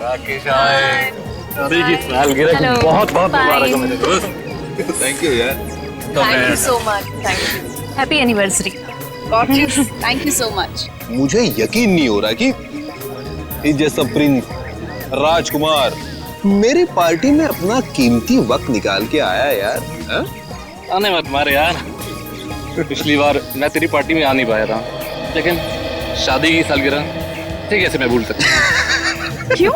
राकेश आए। शादी की सालगिरह बहुत बहुत मुबारक हो मेरे दोस्त। थैंक यू यार। Thank you so much. Thank you. Happy anniversary. Thank you so much. मुझे यकीन नहीं हो रहा कि इस जैसा प्रिंस राजकुमार मेरी पार्टी में अपना कीमती वक्त निकाल के आया यार। हा? आने मत मारे यार। पिछली बार मैं तेरी पार्टी में आ नहीं पाया था, लेकिन शादी की सालगिरह ठीक कैसे मैं भूल सकता। क्यों?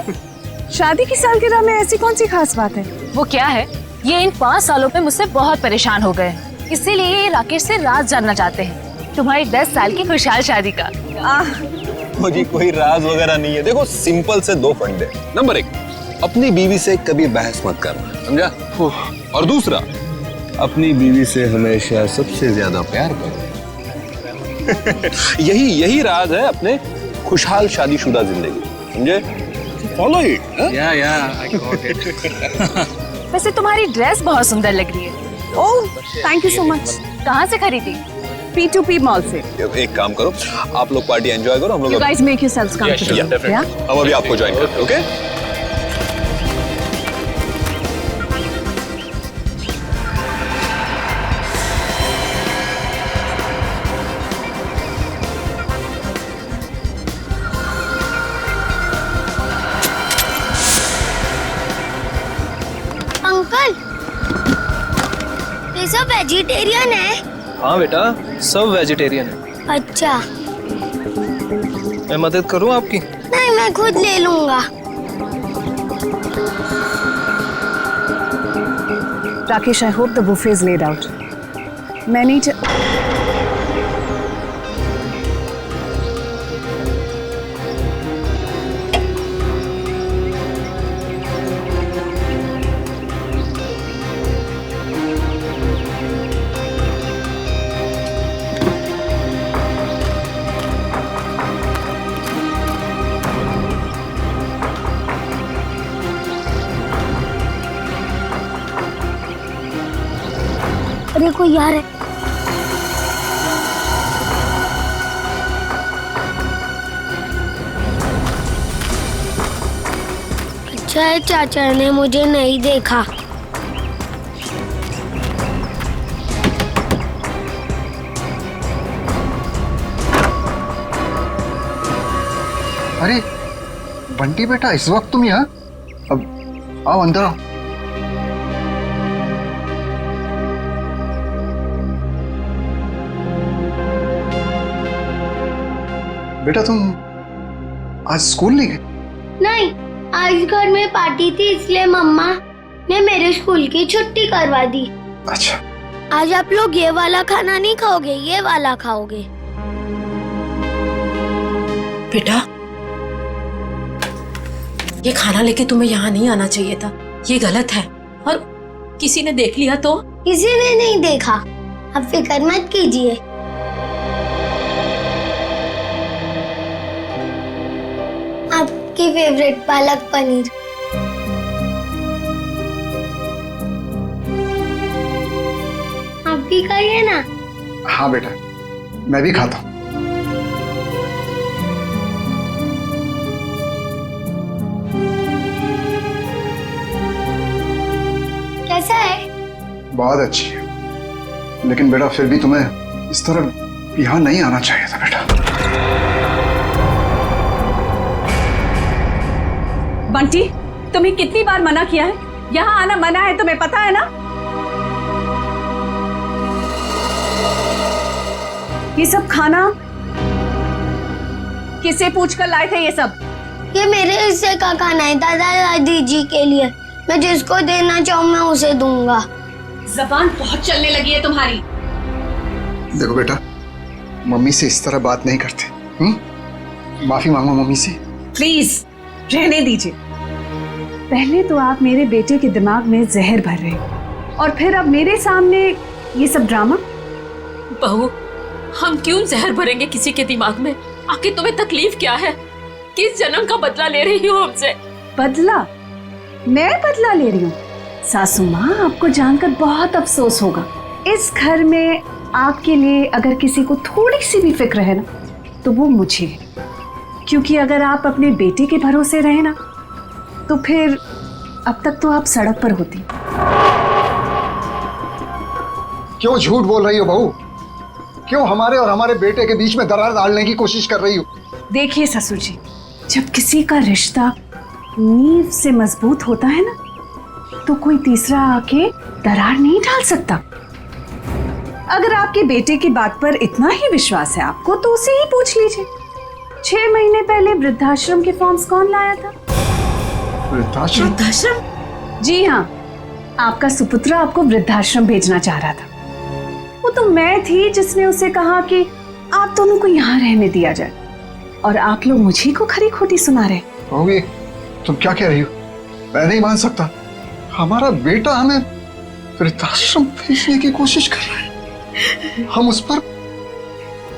शादी की सालगिरह में ऐसी कौन सी खास बात है? वो क्या है, ये इन 5 सालों में मुझसे बहुत परेशान हो गए, इसीलिए ये राकेश से राज जानना चाहते हैं तुम्हारी 10 साल की खुशहाल शादी का। मुझे कोई राज वगैरह नहीं है। देखो सिंपल से 2 फंडे। नंबर 1, अपनी बीवी से कभी बहस मत करना, समझा? और दूसरा, अपनी बीवी से हमेशा सबसे ज्यादा प्यार करो। यही राज है अपने खुशहाल शादीशुदा जिंदगी, समझे? Follow it. या आई गॉट इट। वैसे तुम्हारी ड्रेस बहुत सुंदर लग रही है। ओह, थैंक यू सो मच। कहाँ से खरीदी? P2P मॉल से। एक काम करो, आप लोग पार्टी एंजॉय करो, हम You लोग guys make yourselves comfortable. Yeah? हम अभी आपको ज्वाइन करते हैं, ओके? अंकल, ये सब वेजिटेरियन है? हाँ बेटा, सब वेजिटेरियन है। अच्छा। मैं मदद करूँ आपकी? नहीं, मैं खुद ले लूंगा। Rakesh, I hope the buffet is laid out. मैं नहीं अरे कोई यार है। अच्छा है चाचा ने मुझे नहीं देखा। अरे बंटी बेटा, इस वक्त तुम यहाँ? अब आओ अंदर आओ। बेटा तुम आज स्कूल नहीं गए? नहीं, आज घर में पार्टी थी इसलिए मम्मा ने मेरे स्कूल की छुट्टी करवा दी। अच्छा। आज आप लोग ये वाला खाना नहीं खाओगे, ये वाला खाओगे। बेटा, ये खाना लेके तुम्हें यहाँ नहीं आना चाहिए था, ये गलत है। और किसी ने देख लिया तो? किसी ने नहीं देखा, आप फिक्र मत कीजिए। आपकी फेवरेट पालक पनीर। आप भी खाइए ना। हाँ बेटा, मैं भी खाता हूँ। कैसा है? बहुत अच्छी है, लेकिन बेटा फिर भी तुम्हें इस तरह यहाँ नहीं आना चाहिए था बेटा। बंटी, तुम्हें कितनी बार मना किया है? यहाँ आना मना है, तुम्हें पता है ना? ये सब खाना किससे पूछकर लाए थे ये सब? ये मेरे हिस्से का खाना है, दादा दादी जी के लिए। मैं जिसको देना चाहूँ मैं उसे दूंगा। जबान बहुत चलने लगी है तुम्हारी। देखो बेटा, मम्मी से इस तरह बात नहीं करते। माफी मांगो मम्मी से। प्लीज रहने दीजिए। पहले तो आप मेरे बेटे के दिमाग में जहर भर रहे और फिर अब मेरे सामने ये सब ड्रामा। बहू, हम क्यों जहर भरेंगे किसी के दिमाग में? आखिर तुम्हें तकलीफ क्या है? किस जन्म का बदला ले रही हो हमसे? बदला? मैं बदला ले रही हूँ? सासू माँ, आपको जानकर बहुत अफसोस होगा। इस घर में आपके लिए अगर किसी को थोड़ी सी भी फिक्र है ना, तो वो मुझे। क्योंकि अगर आप अपने बेटे के भरोसे रहे ना, तो फिर अब तक तो आप सड़क पर होती। क्यों झूठ बोल रही हो बहू? क्यों हमारे और हमारे बेटे के बीच में दरार डालने की कोशिश कर रही हो? देखिए ससुर जी, जब किसी का रिश्ता नींव से मजबूत होता है ना, तो कोई तीसरा आके दरार नहीं डाल सकता। अगर आपके बेटे की बात पर इतना ही विश्वास है आपको, तो उसे ही पूछ लीजिए, 6 महीने पहले वृद्धाश्रम के फॉर्म्स कौन लाया था? वृद्धाश्रम? वृद्धाश्रम? जी हाँ, आपका सुपुत्र आपको वृद्धाश्रम भेजना चाह रहा था। वो तो मैं थी जिसने उसे कहा कि आप दोनों को यहाँ रहने दिया जाए, और आप लोग मुझे को खरी खोटी सुना रहे। बहू ये तुम क्या कह रही हो? मैं नहीं मान सकता। हमारा बेटा हमें वृद्धाश्रम भेजने की कोशिश कर रहा है। हम उस पर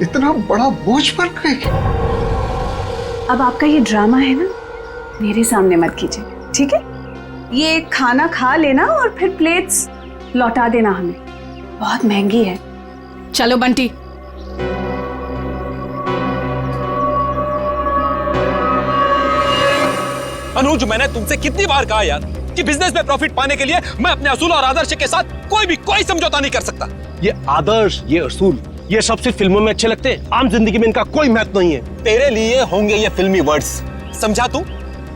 इतना बड़ा बोझ पड़ गए। अब आपका ये ड्रामा है ना, मेरे सामने मत कीजिए, ठीक है? ये खाना खा लेना और फिर प्लेट्स लौटा देना हमें, बहुत महंगी है। चलो बंटी। अनुज, मैंने तुमसे कितनी बार कहा यार कि बिजनेस में प्रॉफिट पाने के लिए मैं अपने असूल और आदर्श के साथ कोई समझौता नहीं कर सकता। ये आदर्श, ये असूल, ये सब सिर्फ फिल्मों में अच्छे लगते हैं, आम जिंदगी में इनका कोई महत्व नहीं है। तेरे लिए होंगे ये फिल्मी वर्ड्स, समझा तू?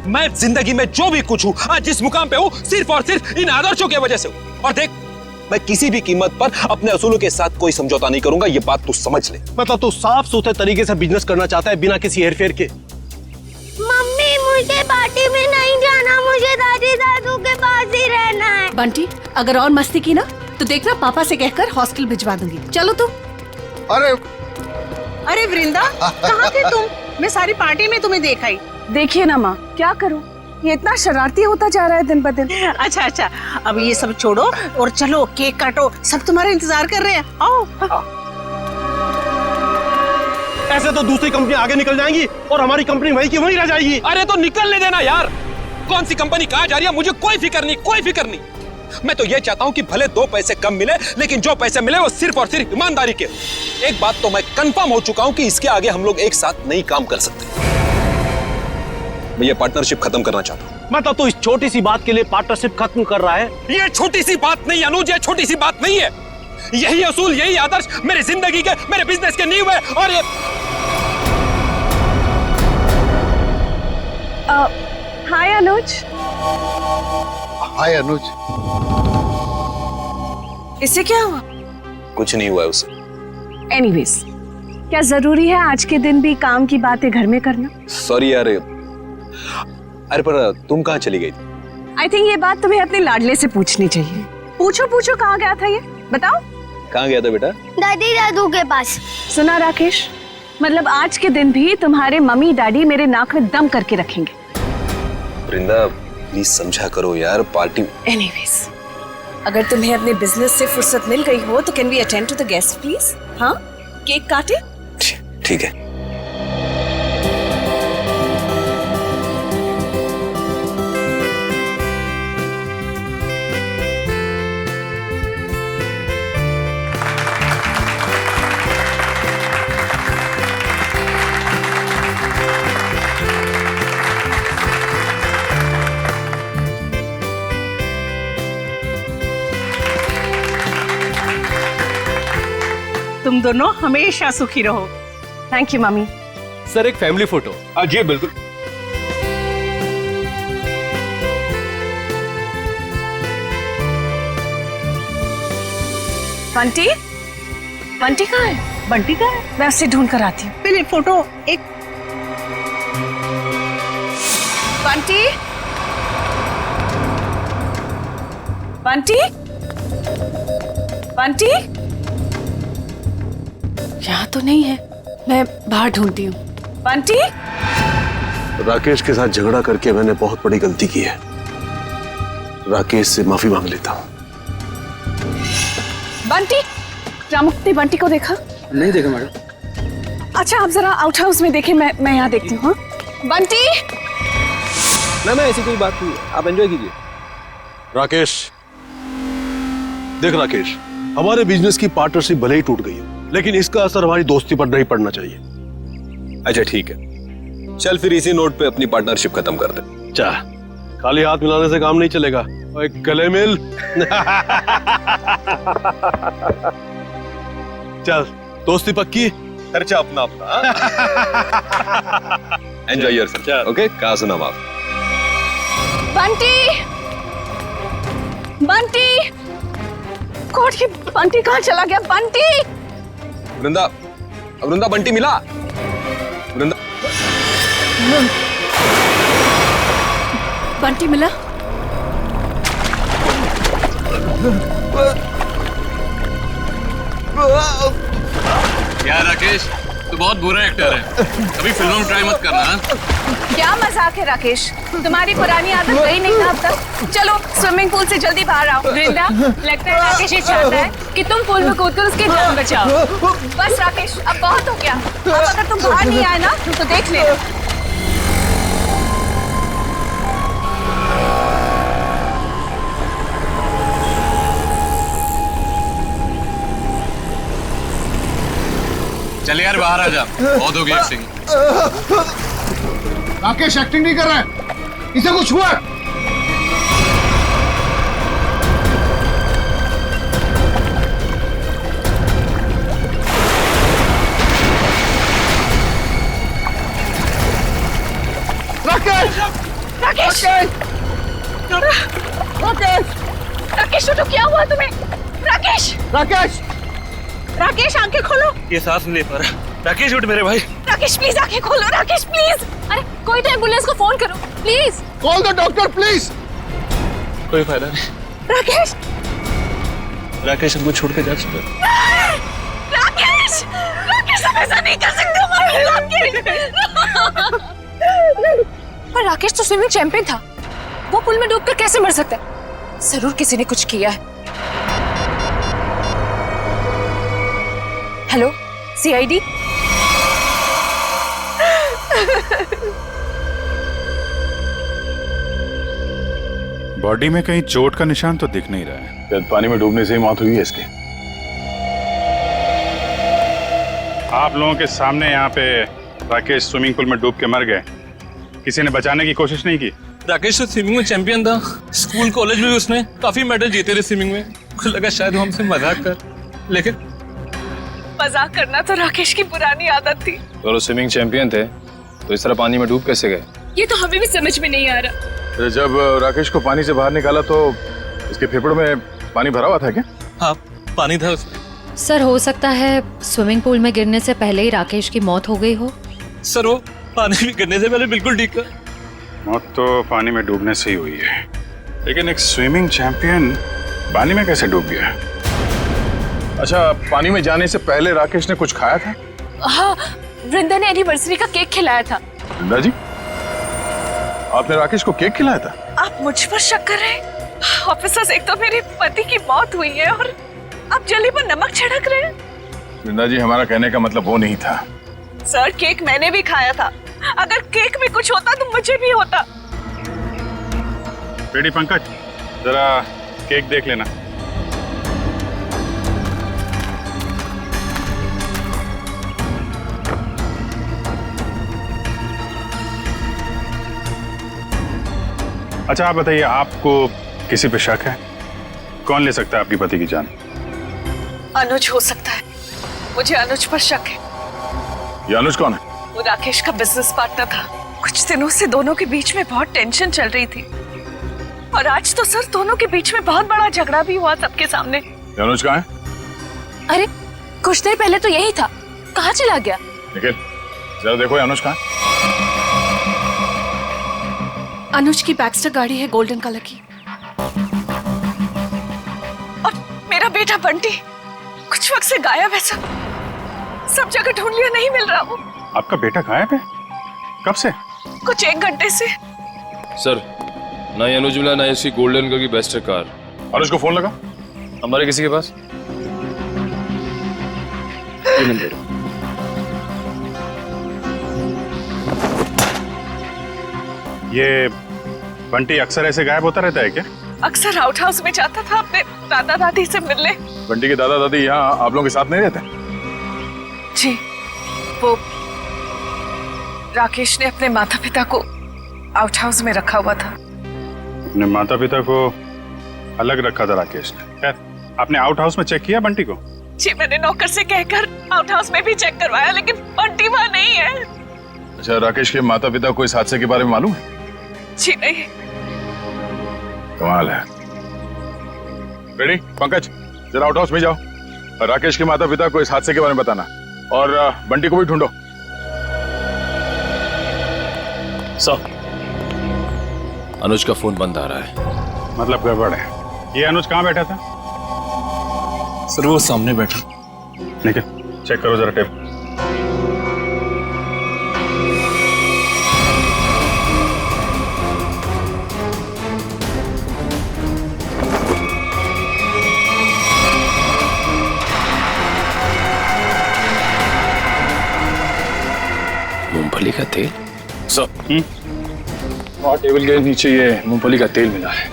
मैं जिंदगी में जो भी कुछ हूँ, आज जिस मुकाम पे हूँ, सिर्फ और सिर्फ इन आदर्शों की वजह से हूँ। और देख, मैं किसी भी कीमत पर अपने असूलों के साथ कोई समझौता नहीं करूंगा, ये बात तू समझ ले। मतलब तू साफ सुथरे तरीके से बिजनेस करना चाहता है, बिना किसी हेरफेर के। मम्मी मुझे पार्टी में नहीं जाना, मुझे दादी दादू के पास ही रहना है। बंटी, अगर और मस्ती की ना तो देखना पापा से कहकर हॉस्टल भिजवा दूंगी। चलो तुम। अरे वृंदा, कहाँ थे तुम? मैं सारी पार्टी में तुम्हें देखा ही। देखिए ना माँ, क्या करूं, ये इतना शरारती होता जा रहा है दिन ब दिन। अच्छा, अब ये सब छोड़ो और चलो केक काटो, सब तुम्हारा इंतजार कर रहे हैं। आओ। ऐसे तो दूसरी कंपनी आगे निकल जाएंगी और हमारी कंपनी वहीं की वहीं रह जाएगी। अरे तो निकलने देना यार, कौन सी कंपनी कहाँ जा रही है मुझे कोई फिक्र नहीं। मैं तो ये चाहता हूँ कि भले 2 पैसे कम मिले, लेकिन जो पैसे मिले वो सिर्फ और सिर्फ ईमानदारी के। एक बात तो मैं कंफर्म हो चुका हूँ कि इसके आगे हम लोग एक साथ नहीं काम कर सकते। मैं ये पार्टनरशिप खत्म करना चाहता हूँ। मतलब तो इस छोटी सी बात के लिए पार्टनरशिप खत्म कर रहा है? ये छोटी सी बात नहीं अनुज, ये छोटी सी बात नहीं है। यही असूल, यही आदर्श मेरी जिंदगी के, मेरे बिजनेस के नींव है। और ये हाय अनुज। हाय अनुज। इससे क्या हुआ? कुछ नहीं हुआ उसे। एनीवेज, क्या जरूरी है आज के दिन भी काम की बातें घर में करना? सॉरी यार। अरे पर तुम कहाँ चली गई? आई थिंक ये बात तुम्हें अपने लाडले से पूछनी चाहिए। पूछो कहाँ गया था ये, बताओ। कहाँ गया था बेटा? दादी दादू के पास। सुना राकेश, मतलब आज के दिन भी तुम्हारे मम्मी डैडी मेरे नाक में दम करके रखेंगे। वृंदा प्लीज समझा करो यार, पार्टी। एनीवेज, अगर तुम्हें अपने बिजनेस से फुर्सत मिल गई हो तो can we attend to the guest please? हाँ, केक काटे? ठीक है। तुम दोनों हमेशा सुखी रहो। Thank you mummy. सर, एक फैमिली फोटो। जी बिल्कुल। बंटी कहाँ है? बंटी का है? मैं उसे ढूंढ कर आती हूँ। पहले फोटो एक। बंटी यहाँ तो नहीं है, मैं बाहर ढूंढती हूँ। बंटी। राकेश के साथ झगड़ा करके मैंने बहुत बड़ी गलती की है। राकेश से माफी मांग लेता हूँ। बंटी, रामुक्ति बंटी को देखा? नहीं देखा मैडम। अच्छा, आप जरा आउट हाउस में देखें, मैं यहाँ देखती हूँ। बंटी। मैम ऐसी कोई बात नहीं है, आप एंजॉय कीजिए। राकेश, देख राकेश, हमारे बिजनेस की पार्टनरशिप भले ही टूट गई हो, लेकिन इसका असर हमारी दोस्ती पर नहीं पड़ना चाहिए। अच्छा ठीक है, चल फिर इसी नोट पे अपनी पार्टनरशिप खत्म कर दे। जा, खाली हाथ मिलाने से काम नहीं चलेगा। ओए गले मिल। चल दोस्ती पक्की, खर्चा अपना अपना। Enjoy yourself. ओके, कहाँ सुना आप? बंटी, बंटी, कोट की बंटी कहाँ चला गया? बंटी, वृंदा, वृंदा बंटी मिला? वृंदा, बंटी मिला? यार राकेश, तू बहुत बुरा एक्टर है, कभी फिल्मों में ट्राई मत करना। क्या मजाक है राकेश, तुम्हारी पुरानी आदत गई नहीं ना अब तक। चलो स्विमिंग पूल से जल्दी बाहर आओ। वृंदा, लगता है राकेश ये चाहता है कि तुम पूल में कूदकर उसकी जान बचाओ। बस राकेश, अब बहुत हो गया। अब अगर तुम बाहर नहीं आए ना तो देख लेना। चल यार बाहर आ जा, बहुत हो गई एक्टिंग। राकेश एक्टिंग नहीं कर रहा है, इसे कुछ हुआ है। राकेश, राकेश, राकेश, राकेश तो क्या हुआ तुम्हें? राकेश, राकेश, राकेश आंखें खोलो। ये सांस नहीं ले पा रहा। राकेश उठ मेरे भाई। राकेश प्लीज आंखें खोलो। राकेश प्लीज। अरे कोई तो एम्बुलेंस को फोन करो please. Call the doctor please. कोई फायदा नहीं। राकेश, राकेश हमको छोड़ के जा चुका। राकेश, राकेश हम ऐसा नहीं कर सकते हमारे। राकेश, पर राकेश तो स्विमिंग चैंपियन था, वो पुल में डूबकर कैसे मर सकता है? जरूर किसी ने कुछ किया है। Hello CID. बॉडी में कहीं चोट का निशान तो दिख नहीं रहा है। शायद पानी में डूबने से ही मौत हुई है इसकी। आप लोगों के सामने यहाँ पे राकेश स्विमिंग पूल में डूब के मर गए, किसी ने बचाने की कोशिश नहीं की? राकेश तो स्विमिंग में चैंपियन था, स्कूल कॉलेज में भी उसने काफी मेडल जीते थे स्विमिंग में। मुझे लगा शायद वो हमसे मजाक कर, लेकिन मजाक करना तो राकेश की पुरानी आदत थी। तो स्विमिंग चैंपियन थे तो इस तरह पानी में डूब कैसे गए? ये तो हमें भी समझ में नहीं आ रहा। जब राकेश को पानी से बाहर निकाला तो इसके फेफड़ों में पानी भरा हुआ था क्या? हाँ, पानी था उसमें। सर हो सकता है स्विमिंग पूल में गिरने से पहले ही राकेश की मौत हो गई हो। सर वो पानी में गिरने से पहले बिल्कुल ठीक था। मौत तो पानी में डूबने से ही हुई है, लेकिन एक स्विमिंग चैंपियन पानी में कैसे डूब गया? अच्छा, पानी में जाने से पहले राकेश ने कुछ खाया था? हाँ, वृंदा ने एनिवर्सरी का केक खिलाया था। वृंदा जी, आपने राकेश को केक खिलाया था? आप मुझ पर शक कर रहे हैं? ऑफिसर्स, एक तो मेरे पति की मौत हुई है और आप जली पर नमक छिड़क रहे हैं। वृंदा जी, हमारा कहने का मतलब वो नहीं था। सर, केक मैंने भी खाया था। अगर केक में कुछ होता तो मुझे भी होता। बेटी पंकज, जरा केक देख लेना। अच्छा आप बताइए, आपको किसी पे शक है? कौन ले सकता है आपकी पति की जान? अनुज हो सकता है, मुझे अनुज पर शक है। ये अनुज कौन है? वो राकेश का बिजनेस पार्टनर था। कुछ दिनों से दोनों के बीच में बहुत टेंशन चल रही थी और आज तो सर दोनों के बीच में बहुत बड़ा झगड़ा भी हुआ सबके सामने। ये अनुज कहाँ है? अरे कुछ देर पहले तो यही था, कहाँ चला गया? निखिल, जरा देखो ये अनुज कहाँ है? अनुज की बैक्स्टर गाड़ी है गोल्डन कलर की। और मेरा बेटा बंटी कुछ वक्त से गायब है सर। सब जगह ढूंढ लिया, नहीं मिल रहा वो। आपका बेटा गायब है? कब से? कुछ 1 घंटे से। सर, ना ये अनुज मिला, ना इसकी गोल्डन कलर की बेस्टर कार। अनुज को फोन लगा हमारे किसी के पास? ये नंबर। ये बंटी अक्सर ऐसे गायब होता रहता है क्या? अक्सर आउट हाउस में जाता था अपने दादा दादी से मिलने। बंटी के दादा दादी यहाँ आप लोगों के साथ नहीं रहते? जी, वो राकेश ने अपने माता पिता को आउट हाउस में रखा हुआ था। अपने माता पिता को अलग रखा था राकेश ने। खैर, आपने आउट हाउस में चेक किया बंटी को? जी मैंने नौकर से कहकर आउट हाउस में भी चेक करवाया, लेकिन बंटी वहाँ नहीं है। अच्छा, राकेश के माता पिता को इस हादसे के बारे में मालूम है? जी नहीं। कमाल है। रेडी पंकज, जरा आउट हाउस में जाओ और राकेश के माता पिता को इस हादसे के बारे में बताना, और बंटी को भी ढूंढो। सर, अनुज का फोन बंद आ रहा है। मतलब गड़बड़ है। ये अनुज कहाँ बैठा था? सर वो सामने बैठा। ठीक है, चेक करो जरा टेप। मूंगफली का तेल? सर, और टेबल के नीचे ये मूंगफली का तेल मिला है।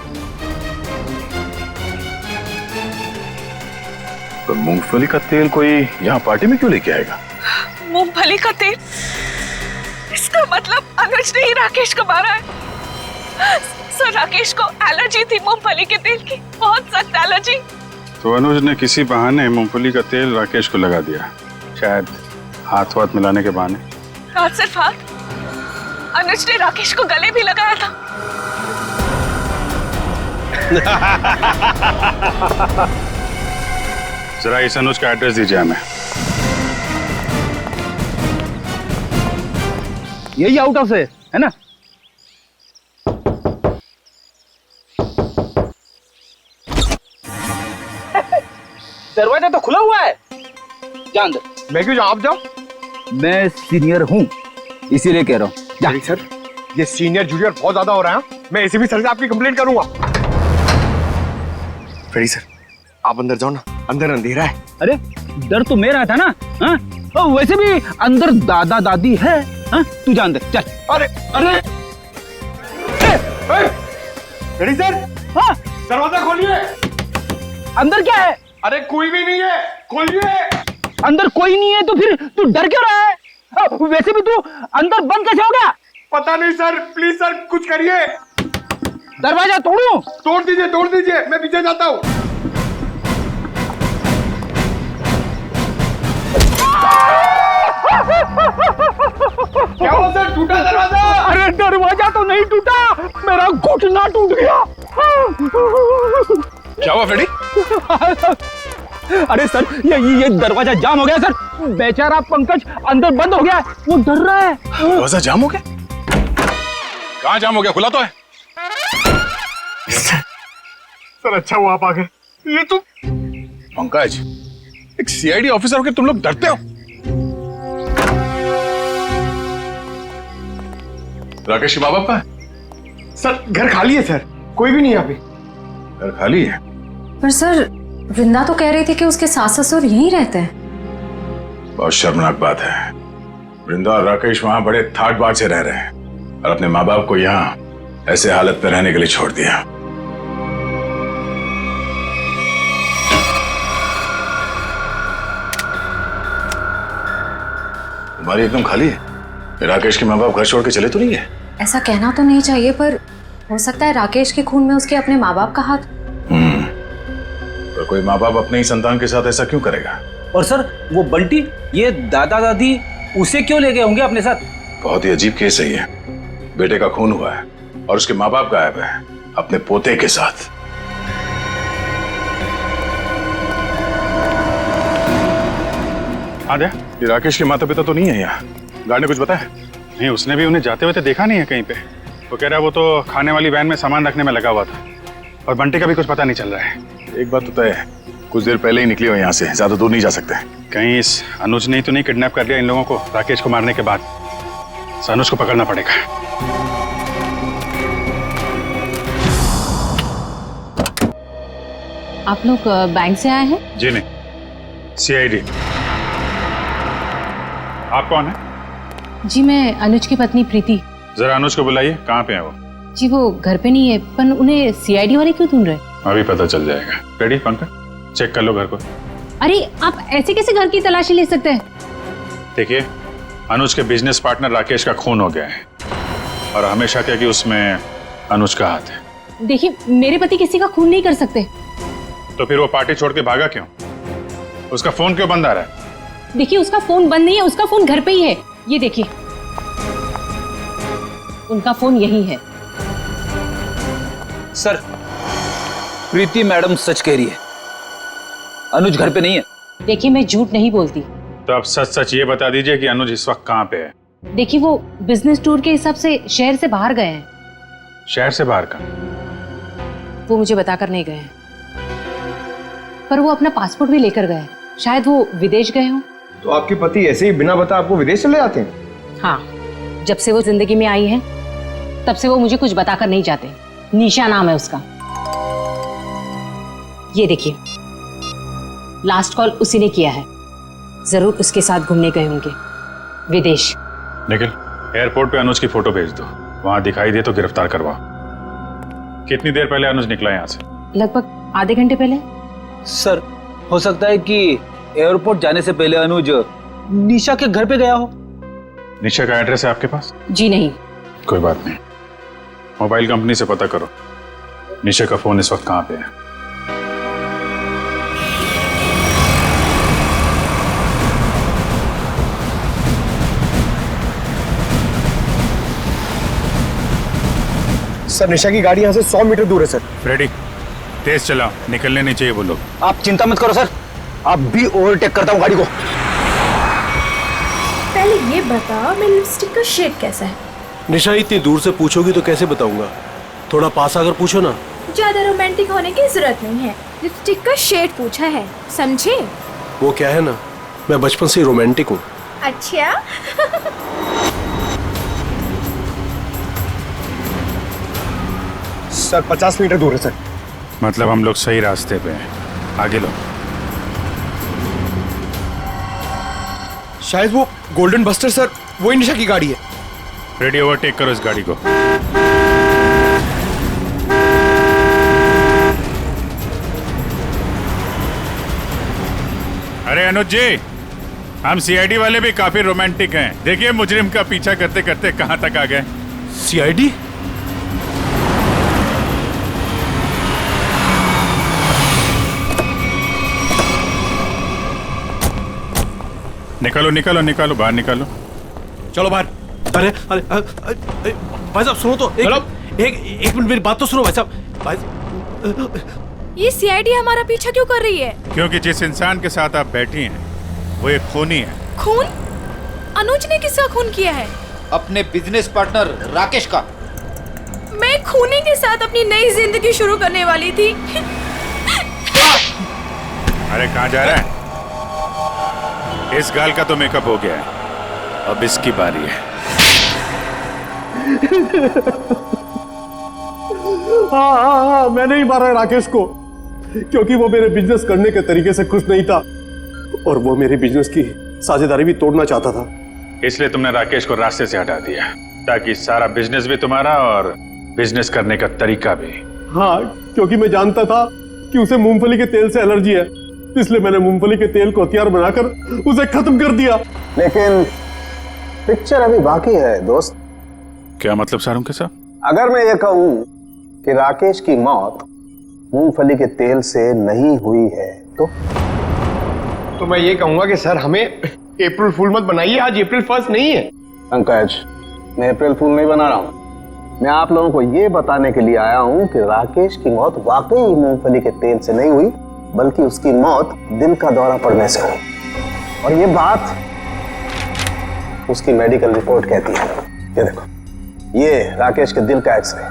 तो मूंगफली का तेल कोई यहाँ पार्टी में क्यों लेके आएगा? मूंगफली का तेल? इसका मतलब अनुज ने ही राकेश को मारा है। सर, राकेश को एलर्जी थी मूंगफली के तेल की, बहुत सख्त एलर्जी। तो अनुज ने किसी बहाने मूंगफली का तेल राकेश को लगा दिया, शायद हाथ वाथ मिलाने के बहाने। हाथ सिर्फ हाथ, अनुज ने राकेश को गले भी लगाया था। जरा इस अनुज का एड्रेस दीजिए हमें। यही आउट हाउस है ना? दरवाजा तो खुला हुआ है। जा अंदर। मैं क्यों जाऊं? आप जाओ। मैं सीनियर हूँ, इसीलिए कह रहा हूँ। सर, ये सीनियर जूनियर बहुत ज्यादा हो रहा है। मैं एसीपी सर से आपकी कंप्लेंट करूंगा। फ्रेडी सर, आप अंदर जाओ ना, अंदर अंधेरा है। अरे डर तो मेरा था ना। हाँ? वैसे भी अंदर दादा दादी है। हाँ? तू जा अंदर चल। अरे अरे फ्रेडी सर, हाँ? दरवाजा खोलिए। अंदर क्या है? अरे कोई भी नहीं है, खोलिए। अंदर कोई नहीं है तो फिर तू डर क्यों रहा है? वैसे भी तू अंदर बंद कैसे हो गया? पता नहीं सर, प्लीज सर कुछ करिए। दरवाजा तोड़ूं? तोड़ दीजिए, मैं पीछे जाता हूँ। क्या हुआ सर, टूटा दरवाजा? अरे दरवाजा तो नहीं टूटा, मेरा घुटना टूट गया। क्या हुआ फ्रेडी? अरे सर, ये दरवाजा जाम हो गया सर। बेचारा पंकज अंदर बंद हो गया, वो डर रहा है। दरवाजा जाम हो गया? कहाँ जाम हो गया? खुला तो है। सर अच्छा हुआ आप आ गए। ये तो पंकज, एक सीआईडी ऑफिसर होकर तुम लोग डरते हो? राकेश के माँ बाप कहाँ है? सर घर खाली है सर, कोई भी नहीं यहाँ पे। घर खाली है? पर सर, वृंदा तो कह रही थी कि उसके सास ससुर यहीं रहते हैं। बहुत शर्मनाक बात है। वृंदा और राकेश वहां बड़े ठाट बाट से रह रहे हैं और अपने माँ बाप को यहाँ ऐसे हालत में रहने के लिए छोड़ दिया। तुम्हारी एकदम खाली है। राकेश के माँ बाप घर छोड़ के चले तो नहीं है? ऐसा कहना तो नहीं चाहिए, पर हो सकता है राकेश के खून में उसके अपने माँ बाप का हाथ। पर कोई माँ बाप अपने ही संतान के साथ ऐसा क्यों करेगा? और सर वो बंटी, ये दादा दादी उसे क्यों ले गए होंगे अपने साथ? बहुत ही अजीब केस है ये। बेटे का खून हुआ है और उसके माँ बाप गायब है अपने पोते के साथ। आद्या, ये राकेश के माता पिता तो नहीं है यहाँ? गार्ड ने कुछ बताया? नहीं, उसने भी उन्हें जाते हुए तो देखा नहीं है कहीं पे। वो कह रहा है वो तो खाने वाली वैन में सामान रखने में लगा हुआ था और बंटी का भी कुछ पता नहीं चल रहा है। एक बात तो तय है, कुछ देर पहले ही निकले हो यहाँ से, ज्यादा दूर नहीं जा सकते। कहीं इस अनुज ने तो नहीं किडनैप कर लिया इन लोगों को राकेश को मारने के बाद? अनुज को पकड़ना पड़ेगा। आप लोग बैंक से आए हैं? जी नहीं, सीआईडी। आप कौन है? जी मैं अनुज की पत्नी प्रीति। जरा अनुज को बुलाइए, कहाँ पे है वो? जी वो घर पे नहीं है, पर उन्हें सीआईडी वाले क्यों ढूंढ रहे? अभी पता चल जाएगा। रेडी पंकज, चेक कर लो घर को। अरे आप ऐसे कैसे घर की तलाशी ले सकते हैं? देखिए, अनुज के बिजनेस पार्टनर राकेश का खून हो गया है और हमें शक है कि उसमें अनुज का हाथ है। देखिए, मेरे पति किसी का खून नहीं कर सकते। तो फिर वो पार्टी छोड़ के भागा क्यों? उसका फोन क्यों बंद आ रहा है? देखिए, उसका फोन बंद नहीं है, उसका फोन घर पे ही है। ये देखिए, उनका फोन यही है। सर, प्रीति मैडम सच कह रही है, अनुज घर पे नहीं है। देखिए, मैं झूठ नहीं बोलती। तो अब सच सच ये बता दीजिए कि अनुज इस वक्त कहाँ पे है? देखिए, वो बिजनेस टूर के हिसाब से शहर से बाहर गए हैं। शहर से बाहर का? वो मुझे बताकर नहीं गए हैं, पर वो अपना पासपोर्ट भी लेकर गए। शायद वो विदेश गए हों। तो आपके पति ऐसे ही बिना बता आपको विदेश चले जाते हैं? हाँ, जब से वो जिंदगी में आई है तब से वो मुझे कुछ बताकर नहीं जाते। निशा नाम है उसका। ये देखिए, लास्ट कॉल उसी ने किया है। जरूर उसके साथ घूमने गए होंगे विदेश। निखिल, एयरपोर्ट पे अनुज की फोटो भेज दो, वहां दिखाई दे तो गिरफ्तार करवा। कितनी देर पहले अनुज निकला यहाँ से? लगभग आधे घंटे पहले। सर, हो सकता है कि एयरपोर्ट जाने से पहले अनुज निशा के घर पे गया हो। निशा का एड्रेस है आपके पास? जी नहीं। कोई बात नहीं, मोबाइल कंपनी से पता करो निशा का फोन इस वक्त कहाँ पे है। सर, निशा की गाड़ी यहाँ से 100 मीटर दूर है सर। फ्रेडी, तेज चलाओ, निकलने नहीं चाहिए वो लोग। आप चिंता मत करो सर, आप भी ओवरटेक करता हूँ गाड़ी को। पहले ये बता, मेरी लिपस्टिक का शेड कैसा है? निशा, इतनी दूर से पूछोगी तो कैसे बताऊंगा? थोड़ा पास आकर पूछो ना। ज्यादा रोमांटिक होने की जरूरत नहीं है, लिपस्टिक का शेड पूछा है, समझे? वो क्या है ना, मैं बचपन से रोमांटिक हूँ। अच्छा। सर, 50 मीटर दूर है सर। मतलब हम लोग सही रास्ते पे हैं, आगे लो। शायद वो गोल्डन बस्टर सर, वही निशा की गाड़ी है। रेडी, ओवरटेक करो इस गाड़ी को। अरे अनुज जी, हम सीआईडी वाले भी काफी रोमांटिक हैं। देखिए मुजरिम का पीछा करते करते कहां तक आ गए। सीआईडी? निकालो निकालो निकालो, बाहर निकालो। चलो बाहर। अरे अरे भाई साहब सुनो तो, एक मिनट मेरी बात तो सुनो भाई साहब। ये सीआईडी हमारा पीछा क्यों कर रही है? क्योंकि जिस इंसान के साथ आप बैठी हैं वो एक खूनी है। खून? अनुज ने किसका खून किया है? अपने बिजनेस पार्टनर राकेश का। मैं खूनी के साथ अपनी नई जिंदगी शुरू करने वाली थी। अरे कहाँ जा रहा है? इस गाल का तो मेकअप हो गया है, अब इसकी बारी है। हाँ, मैंने ही मारा है राकेश को, क्योंकि वो मेरे बिजनेस करने के तरीके से खुश नहीं था और वो मेरे बिजनेस की साझेदारी भी तोड़ना चाहता था। इसलिए तुमने राकेश को रास्ते से हटा दिया, ताकि सारा बिजनेस भी तुम्हारा और बिजनेस करने का तरीका भी। हाँ, क्योंकि मैं जानता था कि उसे मूंगफली के तेल से एलर्जी है, इसलिए मैंने मूंगफली के तेल को हथियार बनाकर उसे खत्म कर दिया। लेकिन पिक्चर अभी बाकी है दोस्त। क्या मतलब सारुण के साहब? अगर मैं ये कहूं कि राकेश की मौत मूंगफली के तेल से नहीं हुई है तो मैं ये कहूंगा कि सर हमें अप्रैल फूल मत बनाइए, आज अप्रैल 1 नहीं है। पंकज, मैं अप्रैल फूल नहीं बना रहा हूं। मैं आप लोगों को ये बताने के लिए आया हूं कि राकेश की मौत वाकई मूंगफली के तेल से नहीं हुई, बल्कि उसकी मौत दिल का दौरा पड़ने से हुई। और ये बात उसकी मेडिकल रिपोर्ट कहती है। ये देखो, ये राकेश के दिल का एक्सरे।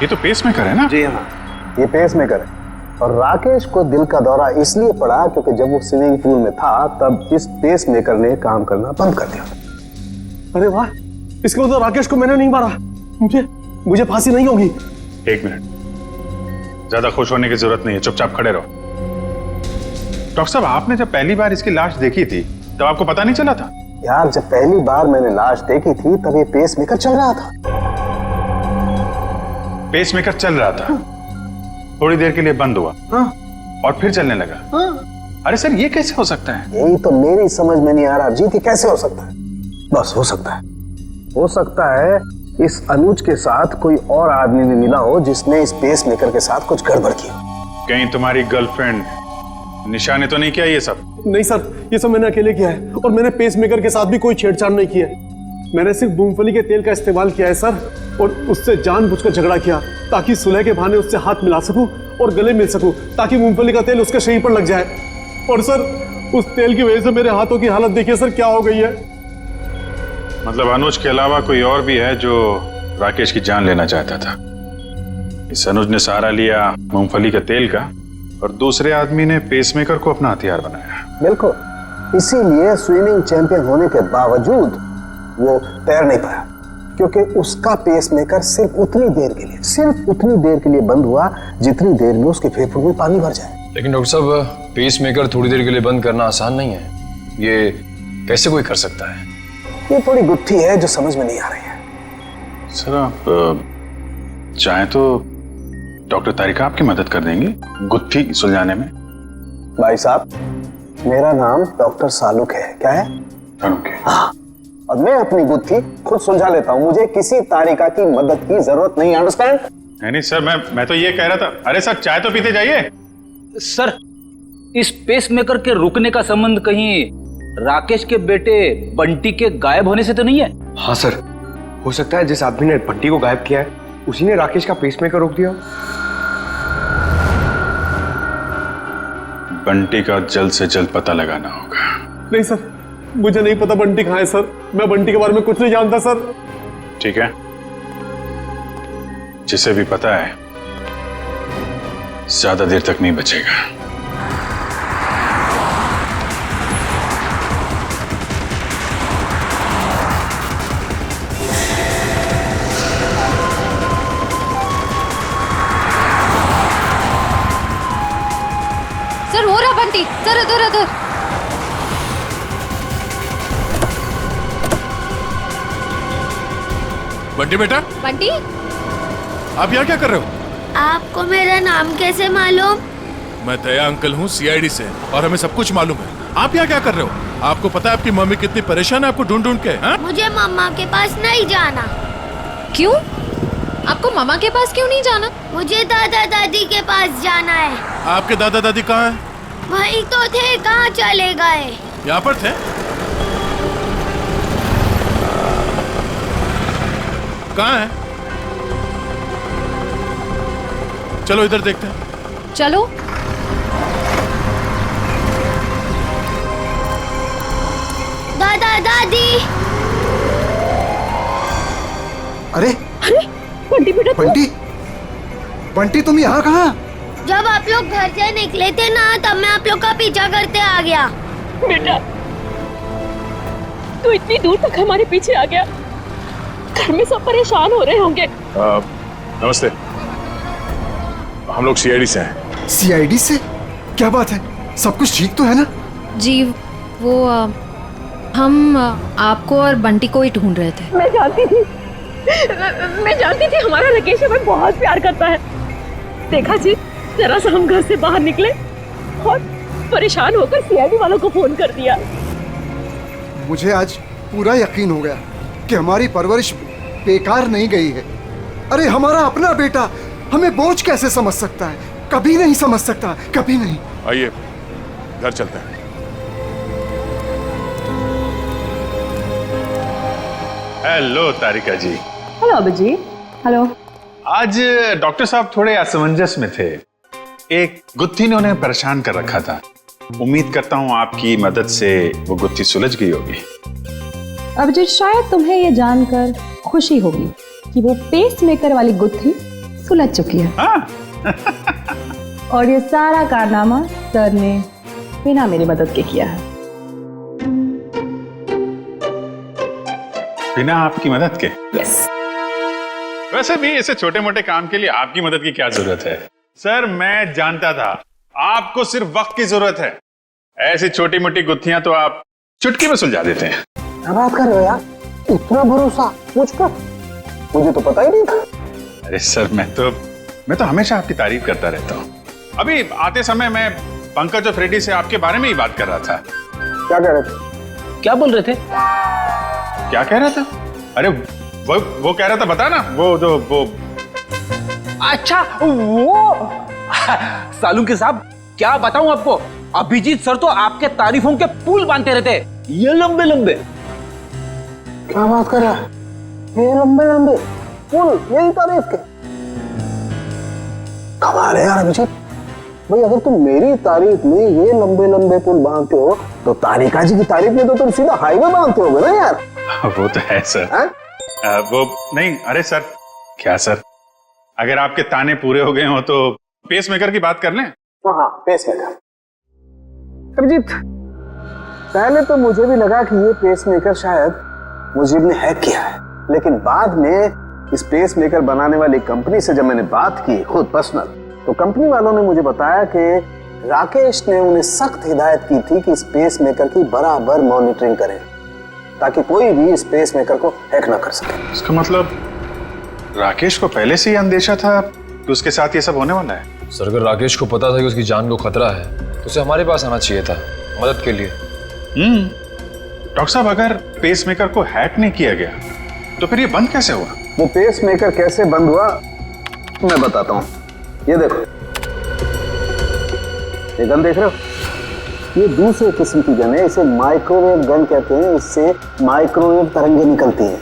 ये तो पेसमेकर है ना? जी हाँ, ये पेसमेकर है। और राकेश को दिल का दौरा इसलिए पड़ा क्योंकि जब वो स्विमिंग पूल में था तब इस पेसमेकर ने काम करना बंद कर दिया। अरे वाह, इसका मतलब राकेश को मैंने नहीं मारा, मुझे फांसी नहीं होगी। एक मिनट, ज्यादा खुश होने की जरूरत नहीं है, चुपचाप खड़े रहो। डॉक्टर साहब, आपने जब पहली बार इसकी लाश देखी थी तब आपको पता नहीं चला था? यार, जब पहली बार मैंने लाश देखी थी तब ये पेसमेकर चल रहा था। पेसमेकर चल रहा था? थोड़ी देर के लिए बंद हुआ और फिर चलने लगा। अरे सर, ये कैसे हो सकता है? यही तो मेरी समझ में नहीं आ रहा जीत, कैसे हो सकता है? बस हो सकता है इस अनुज के साथ कोई और आदमी भी मिला हो जिसने इस पेस मेकर के साथ कुछ गड़बड़ की हो। कहीं तुम्हारी गर्लफ्रेंड निशा ने तो नहीं किया ये सब? नहीं सर, ये सब मैंने अकेले किया है और मैंने पेस मेकर के साथ भी कोई छेड़छाड़ नहीं किया है। मैंने सिर्फ मूंगफली के तेल का इस्तेमाल किया है सर, और उससे जानबूझकर झगड़ा किया ताकि सुलह के बहाने उससे हाथ मिला सकूं और गले मिल सकूं, ताकि मूंगफली का तेल उसके शरीर पर लग जाए। और सर उस तेल की वजह से मेरे हाथों की हालत देखिए सर क्या हो गई है। मतलब अनुज के अलावा कोई और भी है जो राकेश की जान लेना चाहता था? इस अनुज ने सहारा लिया मूंगफली के तेल का और दूसरे आदमी ने पेसमेकर को अपना हथियार बनाया। बिल्कुल, इसीलिए स्विमिंग चैंपियन होने के बावजूद वो तैर नहीं पाया, क्योंकि उसका पेसमेकर सिर्फ उतनी देर के लिए बंद हुआ जितनी देर में उसके फेफड़ों में पानी भर जाए। लेकिन डॉक्टर साहब, पेसमेकर थोड़ी देर के लिए बंद करना आसान नहीं है। ये कैसे कोई कर सकता है? ये थोड़ी गुत्थी है जो समझ में नहीं आ रही है। सर आप चाहें तो डॉक्टर तारिका आपकी मदद कर देंगी गुत्थी सुलझाने में। भाई साहब, मेरा नाम डॉक्टर सालुक है। क्या है? हाँ, और मैं अपनी गुत्थी खुद सुलझा लेता हूँ। मुझे किसी तारिका की मदद की जरूरत नहीं। अंडरस्टैंड? नहीं सर, मैं तो ये कह रहा था। अरे सर, चाय तो पीते जाइए। सर, इस पेसमेकर के रुकने का संबंध कहीं राकेश के बेटे बंटी के गायब होने से तो नहीं है? हाँ सर, हो सकता है जिस आदमी ने बंटी को गायब किया है उसी ने राकेश का पेसमेकर रोक दिया। बंटी का जल्द से जल्द पता लगाना होगा। नहीं सर, मुझे नहीं पता बंटी कहाँ है सर। मैं बंटी के बारे में कुछ नहीं जानता सर। ठीक है, जिसे भी पता है ज्यादा देर तक नहीं बचेगा। सर, हो रहा बंटी, सर इधर। बंटी बेटा, बंटी, आप यहाँ क्या कर रहे हो? आपको मेरा नाम कैसे मालूम? मैं दया अंकल हूँ CID से, और हमें सब कुछ मालूम है। आप यहाँ क्या कर रहे हो? आपको पता है आपकी मम्मी कितनी परेशान है आपको ढूंढ ढूंढ के? हा? मुझे मम्मा के पास नहीं जाना। क्यों? आपको मामा के पास क्यों नहीं जाना? मुझे दादा दादी के पास जाना है। आपके दादा दादी कहाँ हैं? वही तो थे, कहाँ चले गए? यहाँ पर थे। कहाँ है? चलो इधर देखते हैं। चलो। दादा दादी। अरे बंटी बेटा, बंटी तुम यहाँ कहाँ? जब आप लोग घर से निकले थे ना, तब मैं आप लोग का पीछा करते आ गया। बेटा, तू इतनी दूर तक हमारे पीछे आ गया। घर में सब परेशान हो रहे होंगे। नमस्ते, हम लोग CID से हैं। CID से? क्या बात है, सब कुछ ठीक तो है ना? जी, वो हम आपको और बंटी को ही ढूंढ रहे थे। मैं जानती थी हमारा राकेश हमें बहुत प्यार करता है। देखा जी, जरा सा हम घर से बाहर निकले और परेशान होकर CID वालों को फोन कर दिया। मुझे आज पूरा यकीन हो गया कि हमारी परवरिश बेकार नहीं गई है। अरे हमारा अपना बेटा हमें बोझ कैसे समझ सकता है? कभी नहीं समझ सकता, कभी नहीं। आइए घर चलते हैं। हेलो तारिका जी। हेलो अभिजीत। हेलो। आज डॉक्टर साहब थोड़े असमंजस में थे। एक गुत्थी ने उन्हें परेशान कर रखा था। उम्मीद करता हूँ आपकी मदद से वो गुत्थी सुलझ गई होगी। अभिजीत, शायद तुम्हें ये जानकर खुशी होगी कि वो पेसमेकर वाली गुत्थी सुलझ चुकी है। और ये सारा कारनामा सर ने बिना मेरी मदद के किया है। बिना आपकी मदद के? यस। वैसे भी ऐसे छोटे मोटे काम के लिए आपकी मदद की क्या जरूरत है? सर, मैं जानता था आपको सिर्फ वक्त की जरूरत है। ऐसी छोटी मोटी गुत्थियां तो आप चुटकी में सुलझा देते हैं। क्या बात कर रहे हो यार? इतना भरोसा मुझ पर? मुझे तो पता ही नहीं था। अरे सर, मैं तो हमेशा आपकी तारीफ करता रहता हूँ। अभी आते समय मैं पंकज और फ्रेडी से आपके बारे में ही बात कर रहा था। क्या कह रहे थे? क्या बोल रहे थे? क्या कह रहा था? अरे वो कह रहा था, बता ना, वो अच्छा वो सालू के साहब, क्या बताऊं आपको, अभिजीत सर तो आपके तारीफों के पुल बांधते रहते हैं, ये लंबे लंबे। क्या बात कर रहा है? ये लंबे लंबे पुल, यही तारीफ के? कमाल है यार अभिजीत भाई, अगर तुम मेरी तारीफ में ये लंबे लंबे पुल बांधते हो तो तारिका जी की तारीफ में तो तुम सीधा हाईवे बांधते होगे ना यार। वो तो है सर। वो नहीं, अरे सर, क्या सर, अगर आपके ताने पूरे हो गए हो तो पेस मेकर की बात कर लें। हाँ, पेस मेकर। अभिजीत, पहले तो मुझे भी लगा कि ये पेस मेकर शायद मुजीब ने हैक किया है, लेकिन बाद में इस पेस मेकर बनाने वाली कंपनी से जब मैंने बात की खुद पर्सनल, तो कंपनी वालों ने मुझे बताया कि राकेश ने उन्हें सख्त हिदायत की थी कि इस पेस मेकर की बराबर मॉनिटरिंग करें ताकि कोई भी इस पेस मेकर को हैक ना कर सके। इसका मतलब राकेश को पहले से ही अंदेशा था कि उसके साथ ये सब होने वाला है? सर, अगर राकेश को पता था कि उसकी जान को खतरा है तो उसे हमारे पास आना चाहिए था मदद के लिए। डॉक्टर साहब, अगर पेस मेकर को हैक नहीं किया गया तो फिर ये बंद कैसे हुआ? वो पेस मेकर कैसे बंद हुआ मैं बताता हूँ। ये देखो, ये गन देख रहे हो? ये दूसरे किस्म की गन है, इसे माइक्रोवेव गन कहते हैं। इससे माइक्रोवेव तरंगे निकलती हैं।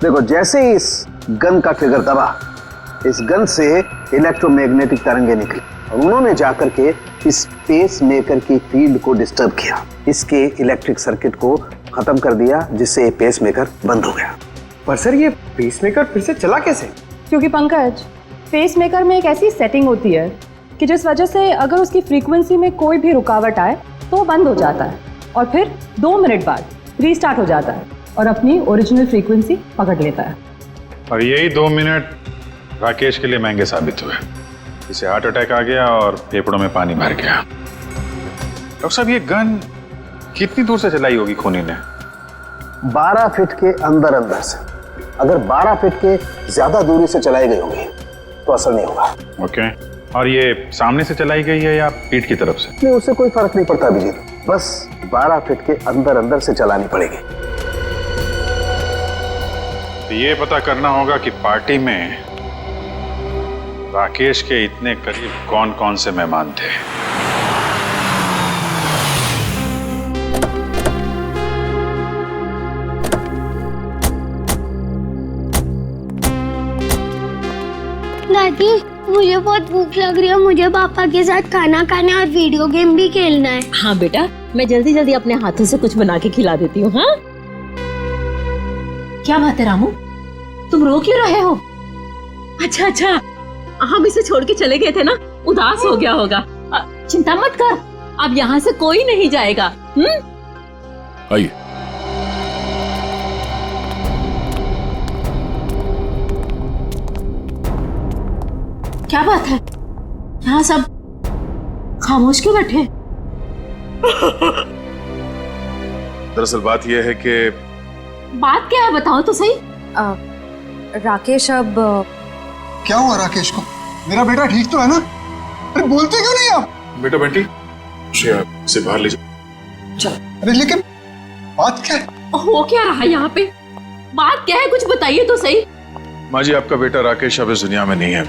देखो, जैसे ही इस गन का ट्रिगर दबा, इस गन से इलेक्ट्रोमैग्नेटिक तरंगे निकली और उन्होंने जाकर के इस पेस मेकर की फील्ड को डिस्टर्ब किया, इसके इलेक्ट्रिक सर्किट को खत्म कर दिया, जिससे ये पेस मेकर बंद हो गया। पर सर, ये पेस मेकर फिर से चला कैसे? क्योंकि पंकज, पेस मेकर में एक ऐसी सेटिंग होती है कि जिस वजह से अगर उसकी फ्रीक्वेंसी में कोई भी रुकावट आए तो वो बंद हो जाता है और फिर 2 मिनट बाद रीस्टार्ट हो जाता है और अपनी ओरिजिनल फ्रीक्वेंसी पकड़ लेता है। और यही 2 मिनट राकेश के लिए महंगे साबित हुए। इसे हार्ट अटैक आ गया और फेफड़ों में पानी भर गया। डॉक्टर साहब, ये गन कितनी दूर से चलाई होगी खूनी ने? 12 फीट के अंदर अंदर से। अगर 12 फीट के ज्यादा दूरी से चलाई गई होगी तो असर नहीं होगा। ओके, और ये सामने से चलाई गई है या पीठ की तरफ से? नहीं, उससे कोई फर्क नहीं पड़ता अभिजीत, बस 12 फीट के अंदर अंदर से चलानी पड़ेगी। तो ये पता करना होगा कि पार्टी में राकेश के इतने करीब कौन कौन से मेहमान थे। दादी, मुझे बहुत भूख लग रही है, मुझे पापा के साथ खाना खाना और वीडियो गेम भी खेलना है। हाँ बेटा, मैं जल्दी जल्दी अपने हाथों से कुछ बना के खिला देती हूँ। हाँ, क्या बात है रामू, तुम रो क्यों रहे हो? अच्छा, हम इसे छोड़ के चले गए थे ना, उदास हो गया होगा। चिंता मत कर, अब यहाँ से कोई नहीं जाएगा। आइए। क्या बात है, यहाँ सब खामोश क्यों बैठे? दरअसल बात यह है कि बात क्या है, बताओ तो सही। राकेश, अब क्या हुआ राकेश को? मेरा बेटा ठीक तो है ना? अरे बोलते क्यों नहीं आप? बेटा बंटी, उसे बाहर ले जाओ। अरे लेकिन बात क्या है? हो क्या रहा है यहाँ पे? बात क्या है, कुछ बताइए तो सही। माँ जी, आपका बेटा राकेश अब इस दुनिया में नहीं है।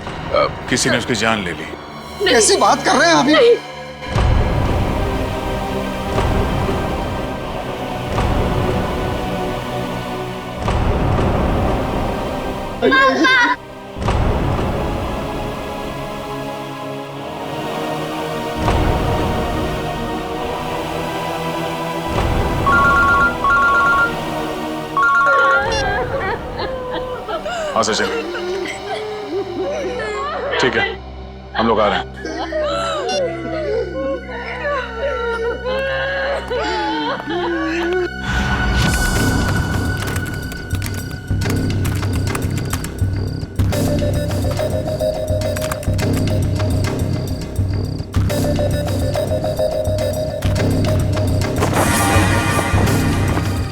किसी ने उसकी जान ले ली। कैसी बात कर रहे हैं अभी? हाँ सचिन, ठीक है, हम लोग आ रहे हैं।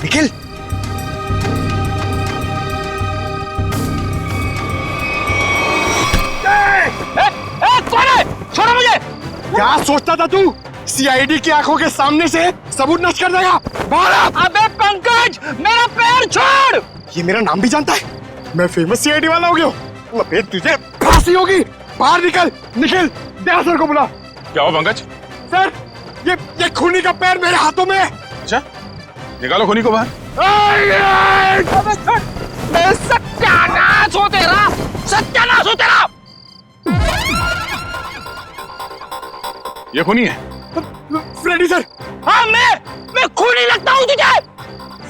निखिल, छोड़ो मुझे। क्या सोचता था तू? सीआईडी की आंखों के सामने से सबूत नष्ट कर देगा? बाहर आ! अबे पंकज, मेरा पैर छोड़। ये मेरा नाम भी जानता है? मैं फेमस सीआईडी वाला हो गया हूँ। अबे तुझे फांसी होगी। बाहर निकल, निखिल, दया सर को बुला। क्या हो पंकज? सर, ये खूनी का पैर मेरे हाथों में है। अच्छा, निकालो खूनी को बाहर। सत्यानाश हो तेरा, सत्यानाश हो तेरा। ये खूनी है? Freddy sir. हाँ, मैं खूनी लगता हूँ तुझे?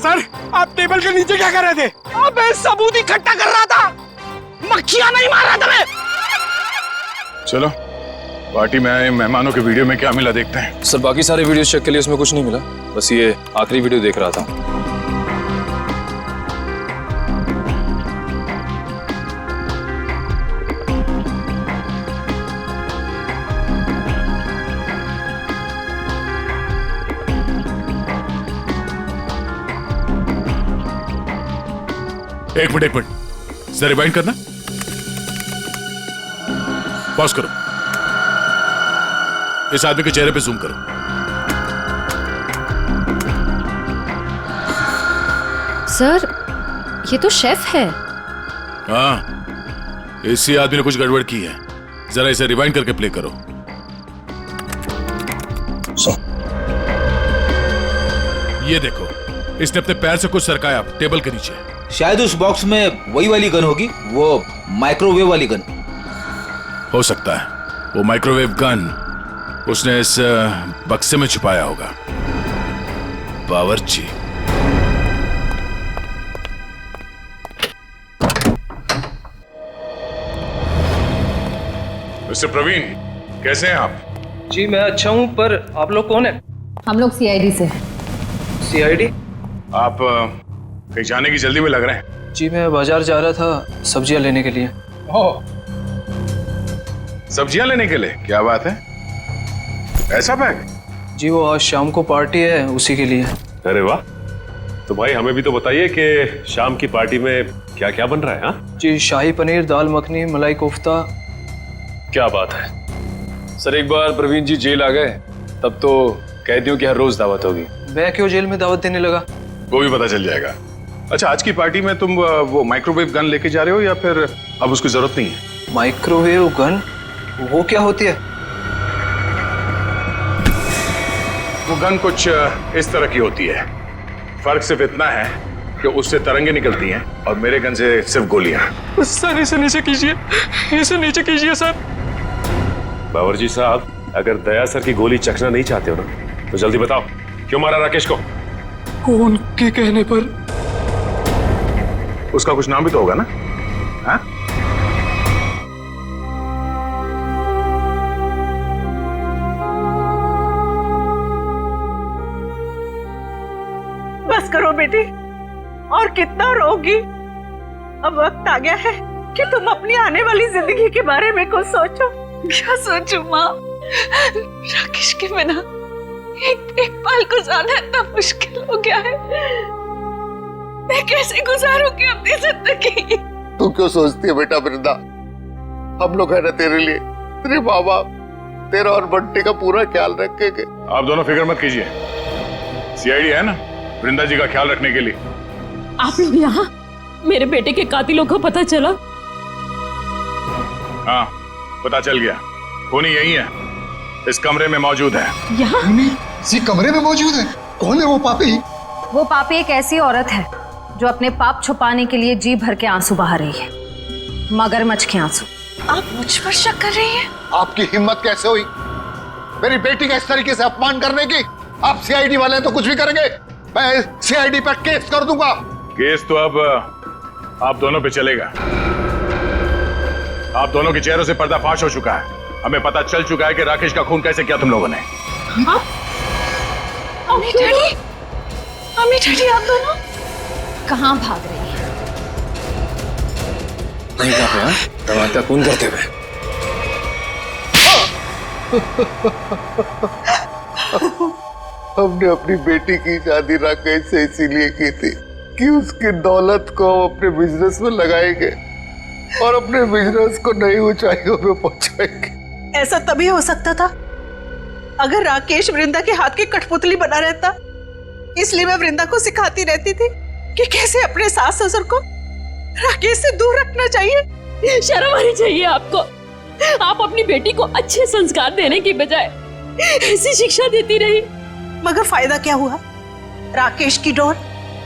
सर, आप टेबल के नीचे क्या कर रहे थे? अबे सबूत इकट्ठा कर रहा था, मक्खियां नहीं मार रहा था मैं। चलो, पार्टी में आए मेहमानों के वीडियो में क्या मिला देखते हैं। सर, बाकी सारे वीडियो चेक के लिए उसमें कुछ नहीं मिला, बस ये आखिरी वीडियो देख रहा था। एक मिनट सर, रिवाइंड करना। पॉज करो, इस आदमी के चेहरे पे जूम करो। सर, ये तो शेफ है। हाँ, इसी आदमी ने कुछ गड़बड़ की है। जरा इसे रिवाइंड करके प्ले करो। ये देखो, इसने अपने पैर से कुछ सरकाया टेबल के नीचे। शायद उस बॉक्स में वही वाली गन होगी, वो माइक्रोवेव वाली गन। हो सकता है वो माइक्रोवेव गन उसने इस बक्से में छुपाया होगा। बावर्ची। मिस्टर प्रवीण, कैसे हैं आप? जी मैं अच्छा हूं, पर आप लोग कौन है? हम लोग सीआईडी से। सीआईडी? आप कहीं जाने की जल्दी में लग रहे हैं। जी मैं बाजार जा रहा था सब्जियां लेने के लिए। ओह, सब्जियां लेने के लिए? क्या बात है, ऐसा बैग? जी वो आज शाम को पार्टी है, उसी के लिए। अरे वाह, तो भाई हमें भी तो बताइए कि शाम की पार्टी में क्या क्या बन रहा है। हाँ जी, शाही पनीर, दाल मखनी, मलाई कोफ्ता। क्या बात है। सर, एक बार प्रवीण जी जेल आ गए तब तो कैदियों की हर रोज दावत होगी। मैं क्यों जेल में दावत देने लगा? वो भी पता चल जाएगा। अच्छा, आज की पार्टी में तुम वो माइक्रोवेव गन लेके जा रहे हो या फिर अब उसकी जरूरत नहीं है? Microwave gun? वो क्या होती है? वो गन कुछ इस तरह की होती है। फर्क सिर्फ इतना है कि उससे तरंगे निकलती हैं और मेरे गन से सिर्फ गोलियां। सर इसे नीचे कीजिए, इसे नीचे कीजिए सर। बावर्ची साहब, अगर दया सर की गोली चखना नहीं चाहते हो ना तो जल्दी बताओ, क्यों मारा राकेश को? उनके कहने पर। उसका कुछ नाम भी तो होगा ना? हाँ? बस करो बेटी, और कितना रोगी। अब वक्त आ गया है कि तुम अपनी आने वाली जिंदगी के बारे में कुछ सोचो। क्या सोचूं माँ? राकेश के बिना एक पल गुजारना इतना मुश्किल हो गया है। मैं कैसे गुजारूंगी अपनी जिंदगी? तू क्यों सोचती है बेटा वृंदा? हम लोग है ना तेरे लिए, तेरे माँ बाप, तेरा और बंटी का पूरा ख्याल रखेंगे। आप दोनों फिक्र मत कीजिए, सीआईडी है ना वृंदा जी का ख्याल रखने के लिए। आप लोग यहाँ? मेरे बेटे के कातिलों को पता चला? हाँ, पता चल गया। खूनी यही है, इस कमरे में मौजूद है। यहाँ? इसी कमरे में मौजूद है? कौन है वो पापी? वो पापी एक ऐसी औरत है जो अपने पाप छुपाने के लिए जी भर के आंसू बहा रही है, मगरमच्छ के आंसू। आप मुझ पर शक कर रही हैं? आपकी हिम्मत कैसे हुई मेरी बेटी का इस तरीके से अपमान करने की? आप सीआईडी वाले हैं तो कुछ भी करेंगे। मैं सीआईडी पर केस कर दूंगा। केस तो अब आप दोनों पे चलेगा। आप दोनों के चेहरों से पर्दाफाश हो चुका है। हमें पता चल चुका है कि राकेश का खून कैसे किया तुम लोगों ने। अम्मी डैडी, अम्मी डैडी, आप दोनों कहाँ भाग रही है? नहीं कहा, दरवाजा खून करते हुए। हमने अपनी बेटी की शादी राकेश से इसीलिए की थी कि उसकी दौलत को अपने बिजनेस में लगाएंगे और अपने बिजनेस को नई ऊंचाइयों पे पहुंचाएंगे। ऐसा तभी हो सकता था अगर राकेश वृंदा के हाथ की कठपुतली बना रहता। इसलिए मैं वृंदा को सिखाती रहती थी कि कैसे अपने सास ससुर को राकेश से दूर रखना चाहिए। शर्म आनी चाहिए आपको। आप अपनी बेटी को अच्छे संस्कार देने की बजाय ऐसी शिक्षा देती रही। मगर फायदा क्या हुआ? राकेश की डोर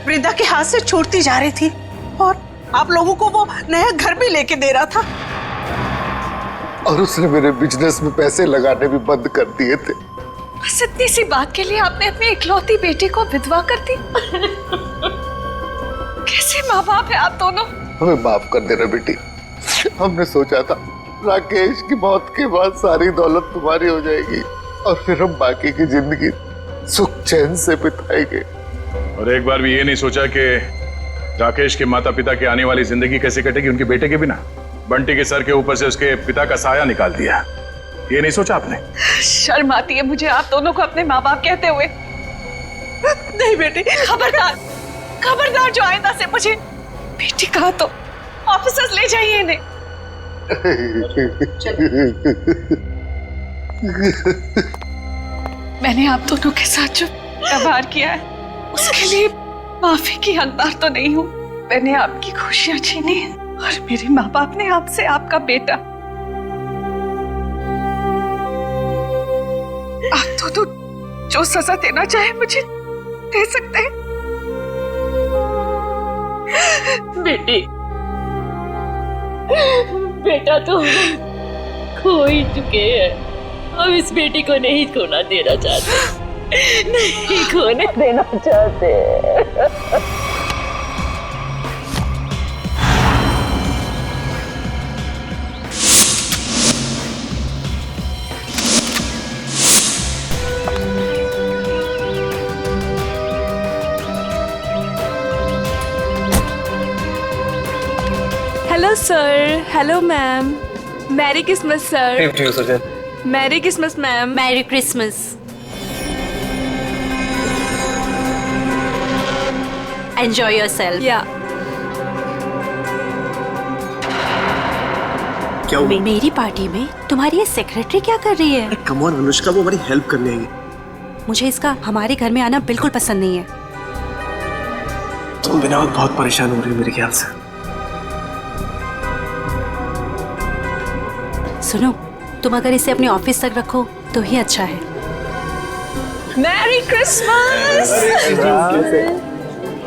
वृंदा के हाथ से छूटती जा रही थी और आप लोगों को वो नया घर भी लेके दे रहा था। और उसने मेरे बिजनेस में पैसे लगाने भी बंद कर दिए थे। बस इतनी सी बात के लिए आपने अपनी इकलौती बेटी को विधवा कर दी। कैसे माँ बाप है आप दोनों? हमें माफ कर देना बेटी। हमने सोचा था राकेश की मौत के बाद सारी दौलत तुम्हारी हो जाएगी और फिर हम बाकी की जिंदगी सुख चैन से बिताएंगे। और एक बार भी ये नहीं सोचा कि राकेश के माता पिता की आने वाली जिंदगी कैसे कटेगी उनके बेटे के बिना। बंटी के सर के ऊपर से उसके पिता का साया निकाल दिया, ये नहीं सोचा आपने? शर्म आती है मुझे आप दोनों को अपने माँ बाप कहते हुए। नहीं बेटी, खबरदार खबरदार, जो आइंदा से मुझे बेटी कहा तो ऑफिसर्स ले जाइए इन्हें। मैंने आप दोनों के साथ जो व्यवहार किया है उसके लिए माफी की हकदार तो नहीं हूँ। मैंने आपकी खुशियां छीनी है और मेरे माँ बाप ने आपसे आपका बेटा। आप दोनों जो सजा देना चाहे मुझे दे सकते हैं। बेटी, बेटा तो खो ही चुके हैं। हम इस बेटी को नहीं खोना देना चाहते, नहीं खोने देना चाहते। Hello sir, hello ma'am, merry Christmas sir. Merry Christmas ma'am. Merry Christmas. Enjoy yourself. या क्या हुआ? मेरी पार्टी में तुम्हारी ये सेक्रेटरी क्या कर रही है? कम ऑन अनुष्का, वो हमारी हेल्प करने आई। मुझे इसका हमारे घर में आना बिल्कुल पसंद नहीं है। तुम बिना वक्त बहुत परेशान हो रही हो मेरे ख्याल से। सुनो, तुम अगर इसे अपने ऑफिस तक रखो तो ही अच्छा है। Merry Christmas.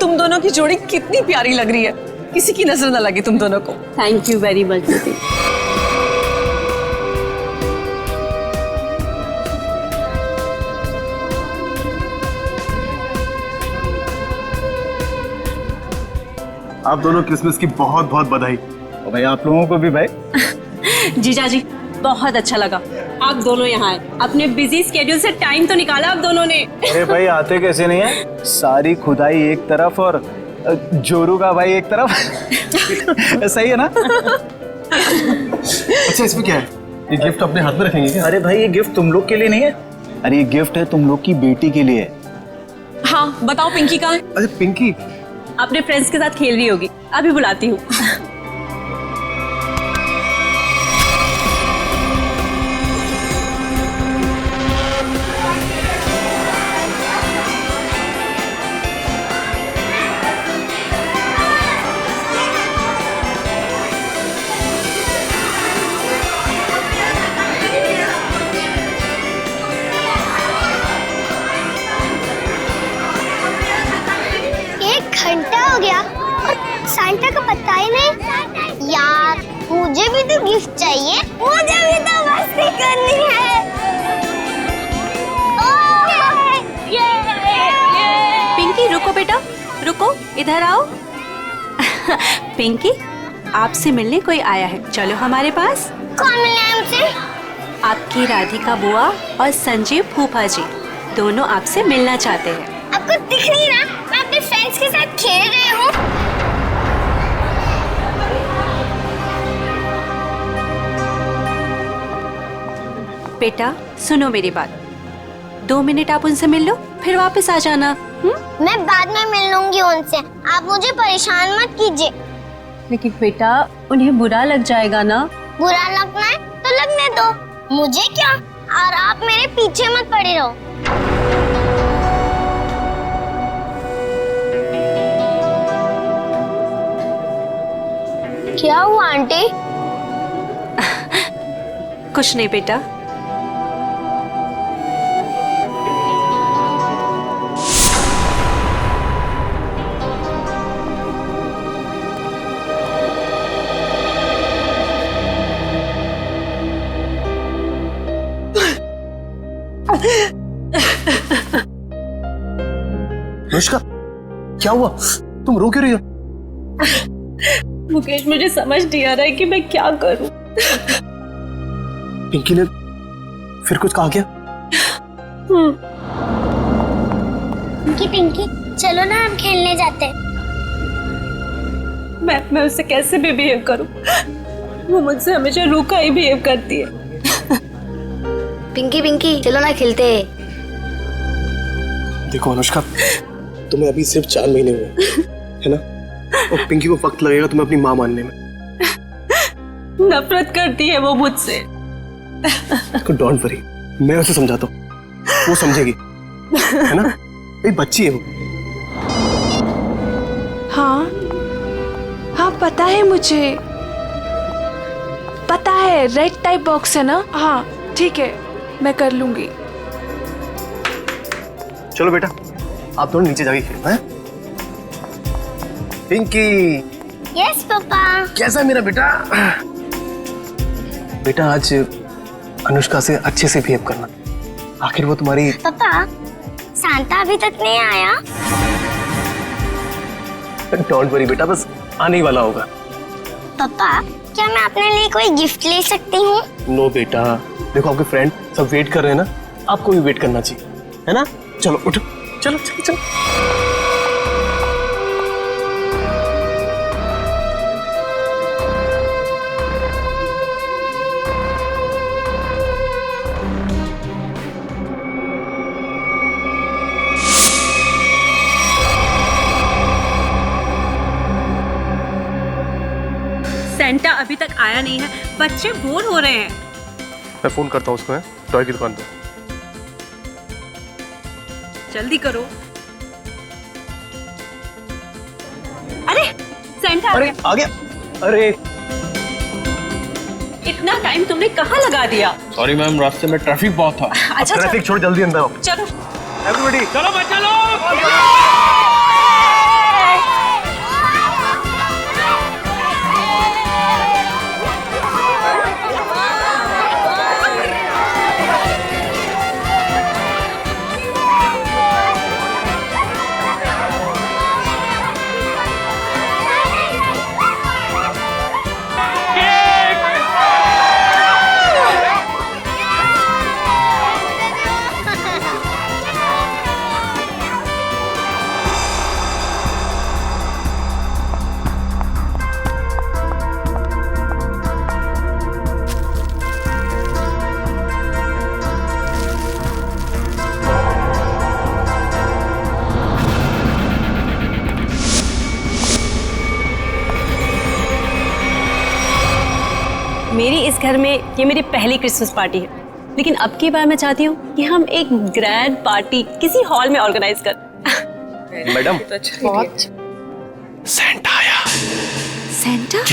तुम दोनों की जोड़ी कितनी प्यारी लग रही है, किसी की नजर न लगे तुम दोनों को। थैंक यू वेरी मच दीदी। आप दोनों क्रिसमस की बहुत बहुत बधाई। और भाई आप लोगों को भी भाई। जीजा जी, बहुत अच्छा लगा आप दोनों यहाँ आए। अपने बिजी स्केड्यूल से टाइम तो निकाला आप दोनों ने। अरे भाई आते कैसे नहीं है? सारी खुदाई एक तरफ और जोरू का भाई एक तरफ। सही है ना? अच्छा, इसमें क्या है? ये गिफ्ट अपने हाथ में रखेंगे क्या? अरे भाई ये गिफ्ट तुम लोग के लिए नहीं है। अरे ये गिफ्ट है तुम लोग की बेटी के लिए। हाँ बताओ, पिंकी कहाँ है? अरे पिंकी अपने फ्रेंड्स के साथ खेल रही होगी, अभी बुलाती हूँ। हो गया और सांता का पता ही नहीं। यार मुझे भी तो गिफ्ट चाहिए, मुझे भी तो मस्ती करनी है। पिंकी रुको बेटा, रुको, इधर आओ। पिंकी, आपसे मिलने कोई आया है, चलो हमारे पास। कौन मिलने आया मुझसे? आपकी राधिका बुआ और संजीव फूफा जी दोनों आपसे मिलना चाहते हैं। आपको दिख नहीं रहा मैं अपने फ्रेंड्स के साथ खेल रही हूँ। बेटा सुनो मेरी बात, 2 मिनट आप उनसे मिल लो, फिर वापस आ जाना। मैं बाद में मिल लूंगी उनसे, आप मुझे परेशान मत कीजिए। लेकिन बेटा उन्हें बुरा लग जाएगा ना। बुरा लगना है तो लगने दो, मुझे क्या। और आप मेरे पीछे मत पड़े रहो। क्या हुआ आंटी? कुछ नहीं बेटा। अनुष्का, क्या हुआ? तुम रो क्यों रही हो? मुकेश, मुझे समझ नहीं आ रहा है कि मैं क्या करूं। पिंकी ने फिर कुछ कहा क्या? पिंकी पिंकी, चलो ना हम खेलने जाते हैं। मैं उससे कैसे भी बिहेव करूं? वो मुझसे हमेशा रूखा ही बिहेव करती है। पिंकी पिंकी, चलो ना खेलते हैं। देखो अनुष्का, तुम्हें अभी सिर्फ 4 महीने हुए है ना, और पिंकी को वक्त लगेगा तुम्हें अपनी माँ मानने में। नफरत करती है वो मुझसे। डोंट वरी, मैं उसे समझाता हूँ, वो समझेगी, है ना? एक बच्ची है वो। हाँ हाँ, पता है मुझे, पता है, रेड टाइप बॉक्स है ना। हाँ ठीक है, मैं कर लूंगी। चलो बेटा, आप दोनों नीचे जाके खेलो हैं? पिंकी। Yes papa. कैसा है मेरा बेटा? बेटा आज अनुष्का से अच्छे से बिहेव करना, आखिर वो तुम्हारी। पापा, सांता अभी तक नहीं आया? डोंट वरी बेटा, बस आने ही वाला होगा। पापा, क्या मैं अपने लिए कोई गिफ्ट ले सकती हूँ? नो बेटा, देखो आपके फ्रेंड सब वेट कर रहे हैं ना, आपको भी वेट करना चाहिए, है ना? चलो उठो, चलो चलो चलो। सेंटा अभी तक आया नहीं है, बच्चे बोर हो रहे हैं। मैं फोन करता हूँ उसको, है टॉय की दुकान पे। जल्दी करो। अरे सेंटा अरे आ गया। अरे इतना टाइम तुमने कहाँ लगा दिया? सॉरी मैम, रास्ते में ट्रैफिक बहुत था। अच्छा, ट्रैफिक छोड़ जल्दी अंदर आओ। चलो एवरीबॉडी, चलो बच्चा लोग। मेरी इस घर में ये मेरी पहली क्रिसमस पार्टी है, लेकिन अब की बार मैं चाहती हूँ कि हम एक ग्रैंड पार्टी किसी हॉल में ऑर्गेनाइज कर। मैडम, बहुत सेंटा आया। सेंटा?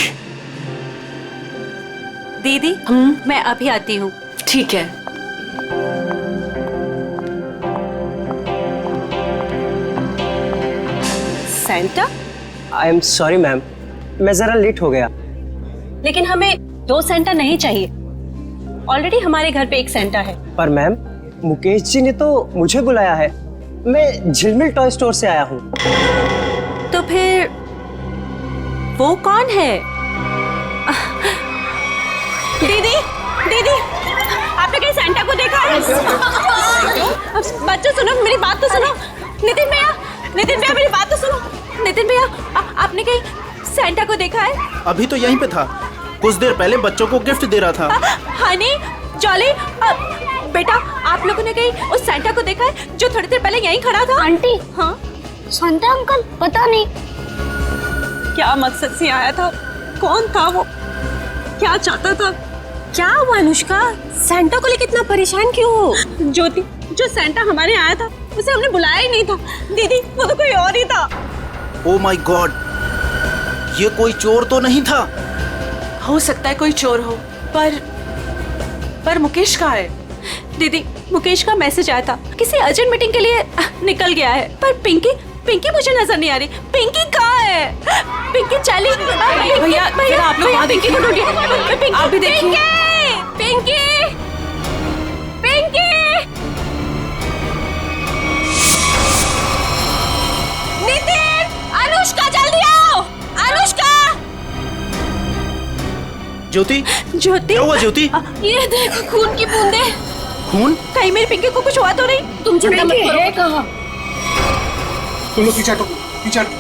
दीदी, मैं अभी आती हूँ। ठीक है। Santa? I am sorry ma'am, मैं जरा लेट हो गया। लेकिन हमें 2 सेंटा नहीं चाहिए, ऑलरेडी हमारे घर पे एक सेंटा है। पर मैम, मुकेश जी ने तो मुझे बुलाया है, मैं झिलमिल टॉय स्टोर से आया हूँ। तो फिर वो कौन है? दीदी, दीदी, आपने कहीं सेंटा को देखा है? बच्चों सुनो, मेरी बात तो सुनो। नितिन भैया, नितिन भैया, मेरी बात तो सुनो। नितिन भैया, आपने कहीं सेंटा को देखा है? अभी तो यहीं पे था, कुछ देर पहले बच्चों को गिफ्ट दे रहा था। हनी, जॉली, बेटा, आप लोगों ने कहीं उस सेंटा को देखा है जो थोड़ी देर पहले यहीं खड़ा था? आंटी। हाँ? सांता अंकल, पता नहीं क्या मकसद से आया था, कौन था वो, क्या चाहता था? क्या हुआ अनुष्का, सेंटा को लेकर इतना परेशान क्यों हो? ज्योति, जो सेंटा हमारे आया था उसे हमने बुलाया ही नहीं था। दीदी, वो तो कोई और ही था। ओ माय गॉड, ये कोई चोर तो नहीं था? हो सकता है कोई चोर हो, पर मुकेश कहाँ है? दीदी, मुकेश का मैसेज आया था, किसी अर्जेंट मीटिंग के लिए निकल गया है। पर पिंकी मुझे नजर नहीं आ रही। पिंकी कहाँ है? पिंकी चली। भैया आप लोग पिंकी को ढूंढिए। आप भी देखिए। पिंकी, नितिन, अनुष्का जल्दी आओ। अनुष्का। ज्योति, ज्योति, क्या हुआ ज्योति? ये देखो खून की बूंदे। खून? कहीं मेरी पिंकी को कुछ हुआ तो नहीं? तुम चिंता मत करो। कहाँ? तुम लोग पीछे हटो, पीछे हटो।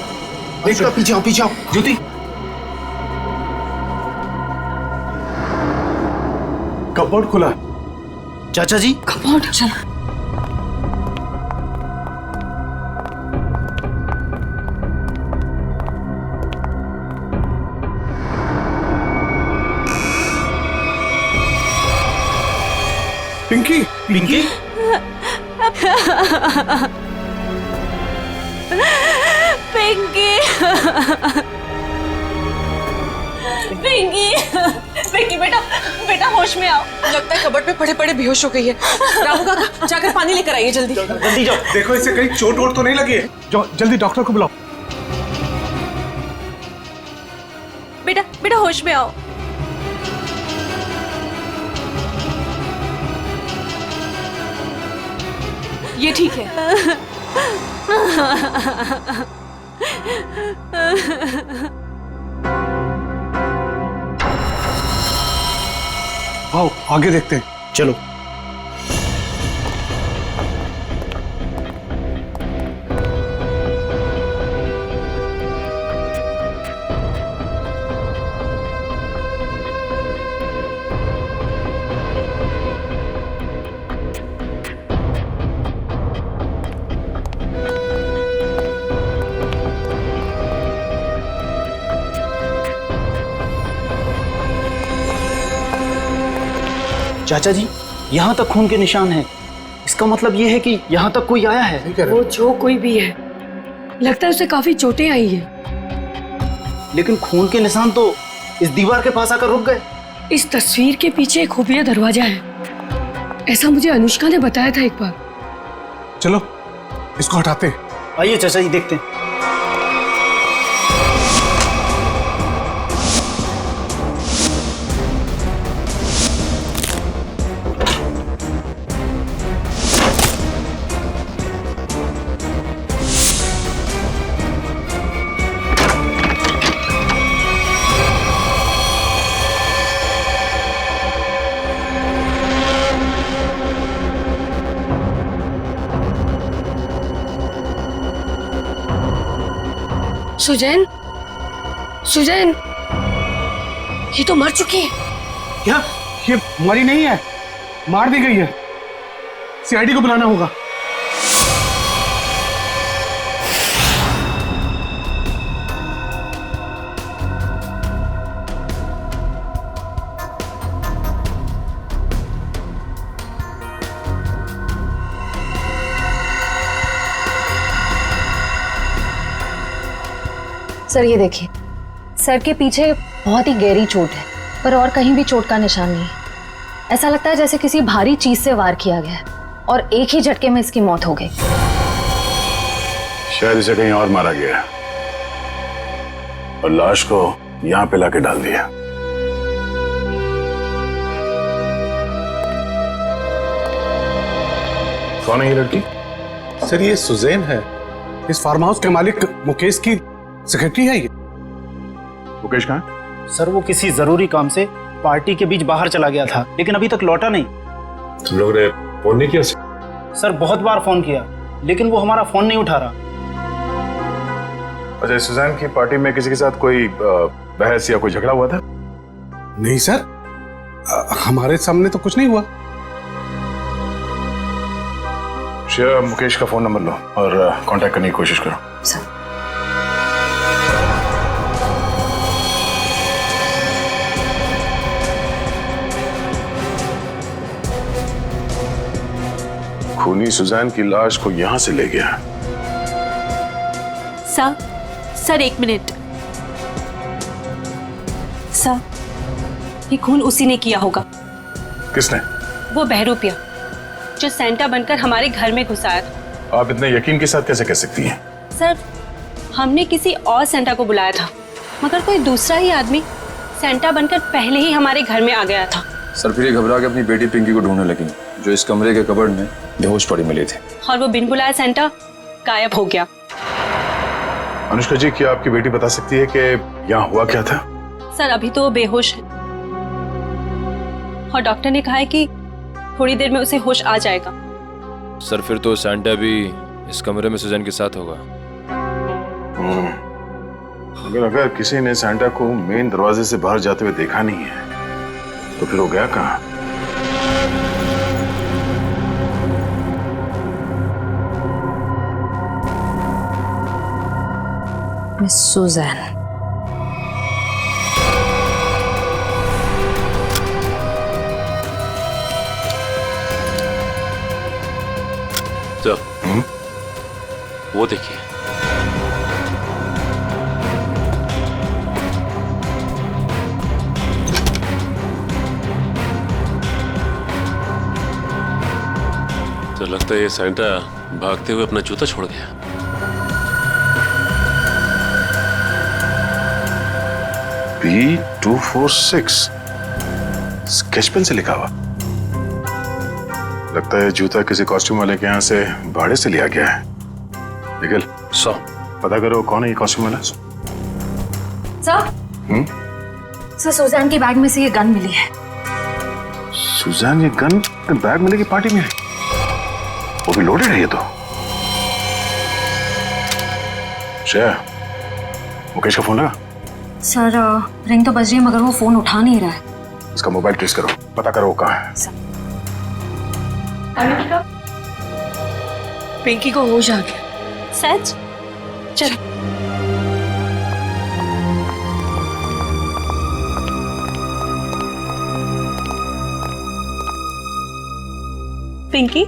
पीछे आओ, पीछे आओ। ज्योति, कपबोर्ड खुला है। चाचा जी, कपबोर्ड चला। पिंकी, पिंकी, पिंकी, पिंकी बेटा होश में आओ। लगता है कबर्ड पे पड़े पड़े बेहोश हो गई है। रामू काका, जाकर पानी लेकर आइए जल्दी। जल्दी जाओ। देखो इसे कहीं चोट वोट तो नहीं लगी है। जाओ जल्दी डॉक्टर को बुलाओ। बेटा होश में आओ। ये ठीक है। आओ आगे देखते हैं। चलो। चाचा जी, यहाँ तक खून के निशान हैं। इसका मतलब ये है कि यहाँ तक कोई आया है। वो जो कोई भी है, लगता है उसे काफी चोटें आई हैं। लेकिन खून के निशान तो इस दीवार के पास आकर रुक गए। इस तस्वीर के पीछे एक खुफिया दरवाजा है, ऐसा मुझे अनुष्का ने बताया था एक बार। चलो इसको हटाते हैं। आइए चाचा जी, देखते हैं। सुजैन, ये तो मर चुकी है। क्या? ये मरी नहीं है, मार दी गई है। सीआईडी को बुलाना होगा। सर ये देखिए, सर के पीछे बहुत ही गहरी चोट है, पर और कहीं भी चोट का निशान नहीं है। ऐसा लगता है जैसे किसी भारी चीज से वार किया गया है और एक ही झटके में इसकी मौत हो गई। शायद इसे कहीं और मारा गया है और लाश को यहाँ पे लाके डाल दिया। कौन है ये लड़की? सर ये सुजैन है, इस फार्म हाउस के मालिक मुकेश की सेक्रेटरी है ये। मुकेश कहाँ है? सर वो किसी जरूरी काम से पार्टी के बीच बाहर चला गया था, लेकिन अभी तक लौटा नहीं। तुम लोगों ने फोन नहीं किया? सर बहुत बार फोन किया, लेकिन वो हमारा फोन नहीं उठा रहा। अच्छा, सुजैन की पार्टी में किसी के साथ कोई बहस या कोई झगड़ा हुआ था? नहीं सर, हमारे सामने तो कुछ नहीं हुआ। श्रेया, मुकेश का फोन नंबर लो और कांटेक्ट करने की कोशिश करो। सर खूनी सुजैन की लाश को यहां से ले गया। सर एक मिनट। सर ये खून उसी ने किया होगा। किसने? वो बहरूपिया जो सेंटा बनकर हमारे घर में घुस आया था। आप इतने यकीन के साथ कैसे कह सकती हैं? सर, हमने किसी और सेंटा को बुलाया था, मगर कोई दूसरा ही आदमी सेंटा बनकर पहले ही हमारे घर में आ गया था। सर फिर ये घबरा के अपनी बेटी पिंकी को ढूंढने लगी, जो इस कमरे के कबर्ड में बेहोश पड़ी मिली थी। और वो बिन बुलाया सेंटा गायब हो गया। अनुष्का जी, क्या आपकी बेटी बता सकती है कि यहाँ हुआ क्या था? सर, अभी तो वो बेहोश है और डॉक्टर ने कहा है कि थोड़ी देर में उसे होश आ जाएगा। सर फिर तो सैंटा भी इस कमरे में सुजैन के साथ होगा। अगर किसी ने सैंटा को मेन दरवाजे से बाहर जाते हुए देखा नहीं है तो फिर वो गया कहाँ? Miss Suzanne. सर, वो देखिए। तो लगता है ये सैंटा भागते हुए अपना जूता छोड़ गया। B246 स्केच पेन से लिखा हुआ। लगता है जूता किसी कॉस्ट्यूम वाले के यहाँ से भाड़े से लिया गया है। निखिल, पता करो कौन है ये कॉस्ट्यूम वाला। सर, सुजैन के बैग में से ये गन मिली है। सुजैन, ये गन बैग मिलेगी पार्टी में? वो भी लोडेड है ये तो। श्रेया, मुकेश का फोन लगा? सर, रिंग तो बज रही है मगर वो फोन उठा नहीं रहा है। इसका मोबाइल ट्रेस करो, पता करो वो कहाँ है। अनुष्का, पिंकी को होश आ गया। सच? चलो। पिंकी,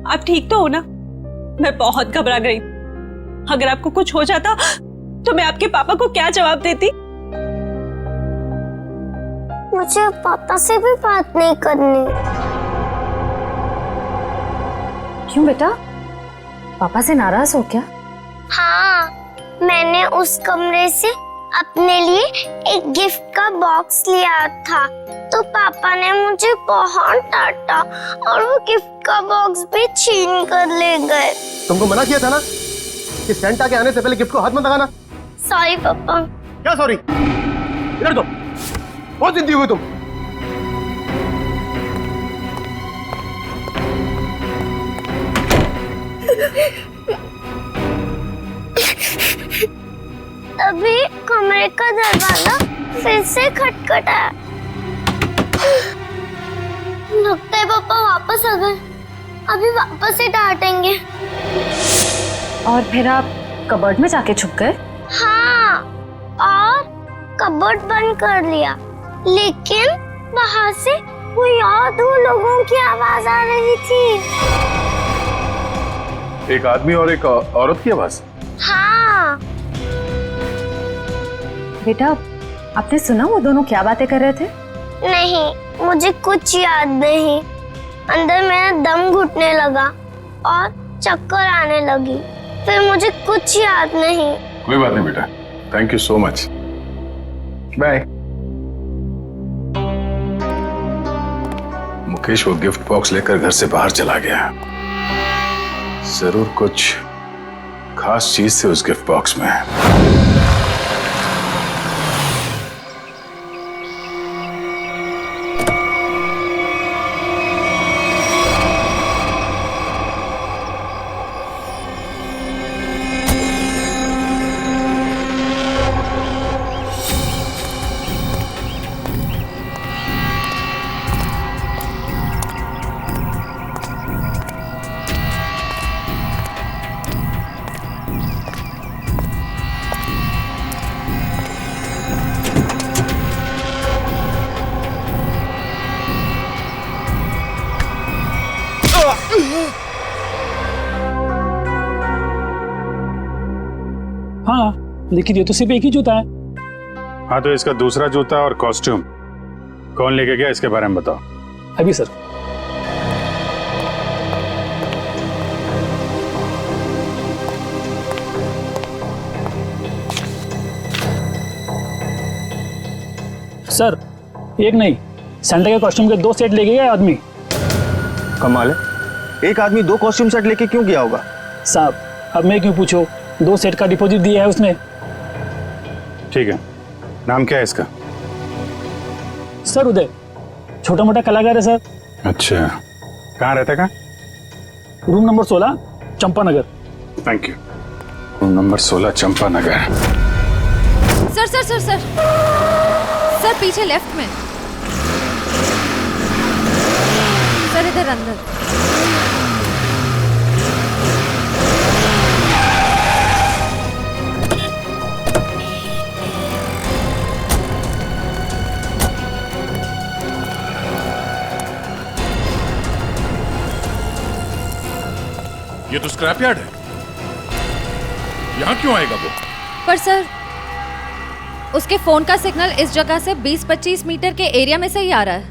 आप ठीक तो हो ना? मैं बहुत घबरा गई। अगर आपको कुछ हो जाता तो मैं आपके पापा को क्या जवाब देती? मुझे पापा से भी बात नहीं करनी। क्यों बेटा, पापा से नाराज हो क्या? हाँ, मैंने उस कमरे से अपने लिए एक गिफ्ट का बॉक्स लिया था, तो पापा ने मुझे बहुत डांटा और वो गिफ्ट का बॉक्स भी छीन कर ले गए। तुमको मना किया था ना कि सेंटा के आने से पहले गिफ्ट को हाथ मत लगाना। सॉरी पापा। क्या सॉरी? इधर दो। बहुत जिद्दी हुई तुम। तभी कमरे का दरवाजा फिर से खटखटाया। लगता है पापा वापस आ गए। अभी वापस से डांटेंगे। और फिर आप कबर्ड में जाके छुप गए? हाँ, और कबर्ड बंद कर लिया, लेकिन बाहर से कोई और दो लोगों की आवाज आ रही थी। एक आदमी और एक औरत की आवाज? हाँ। बेटा, आपने सुना वो दोनों क्या बातें कर रहे थे? नहीं, मुझे कुछ याद नहीं। अंदर मेरा दम घुटने लगा और चक्कर आने लगी। फिर मुझे कुछ याद नहीं। कोई बात नहीं बेटा, thank you so much. Bye. Mukesh वो गिफ्ट बॉक्स लेकर घर से बाहर चला गया। जरूर कुछ खास चीज थी उस गिफ्ट बॉक्स में। हाँ, लेकिन ये तो सिर्फ एक ही जूता है। हाँ, तो इसका दूसरा जूता और कॉस्ट्यूम कौन लेके गया, इसके बारे में बताओ। अभी सर। सर, एक नहीं, सेंटा के कॉस्ट्यूम के 2 सेट लेके गया आदमी। कमाल है, एक आदमी 2 कॉस्ट्यूम सेट लेके क्यों गया होगा? साहब, अब मैं क्यों पूछो, 2 सेट का डिपॉजिट दिया है उसने। ठीक है, नाम क्या है इसका? सर उदय, छोटा मोटा कलाकार है सर। अच्छा, कहाँ रहता है? कहाँ? Room number 16 Champanagar. Thank you. Room number 16 Champanagar. Sir sir sir sir sir, पीछे लेफ्ट में सर, इधर अंदर। ये तो स्क्रैप यार्ड है, यहाँ क्यों आएगा वो? पर सर, उसके फोन का सिग्नल इस जगह से 20-25 मीटर के एरिया में से ही आ रहा है।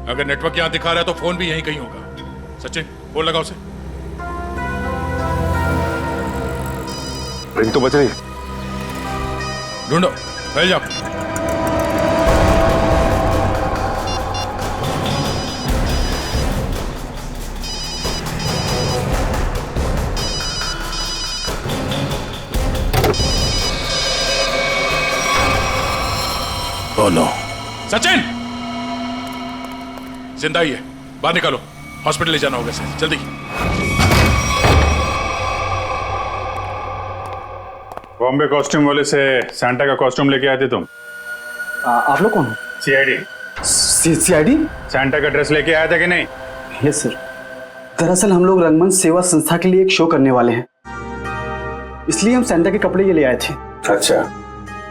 अगर नेटवर्क यहाँ दिखा रहा है तो फोन भी यहीं कहीं होगा। सचिन, फोन लगाओ उसे। रिंग तो बज रही है। ढूंढो, फैल जाओ। Oh no. सचिन, जिंदा ही है, बाहर निकालो, हॉस्पिटल ले जाना होगा इसे, जल्दी। बॉम्बे कॉस्ट्यूम वाले से सैंटा का कॉस्ट्यूम लेके आए थे तुम? आप लोग कौन हो? सीआईडी। सीआईडी? सैंटा का ड्रेस लेके आया था कि नहीं? यस सर, दरअसल हम लोग रंगमंच सेवा संस्था के लिए एक शो करने वाले हैं, इसलिए हम सैंटा के कपड़े ये ले आए थे। अच्छा,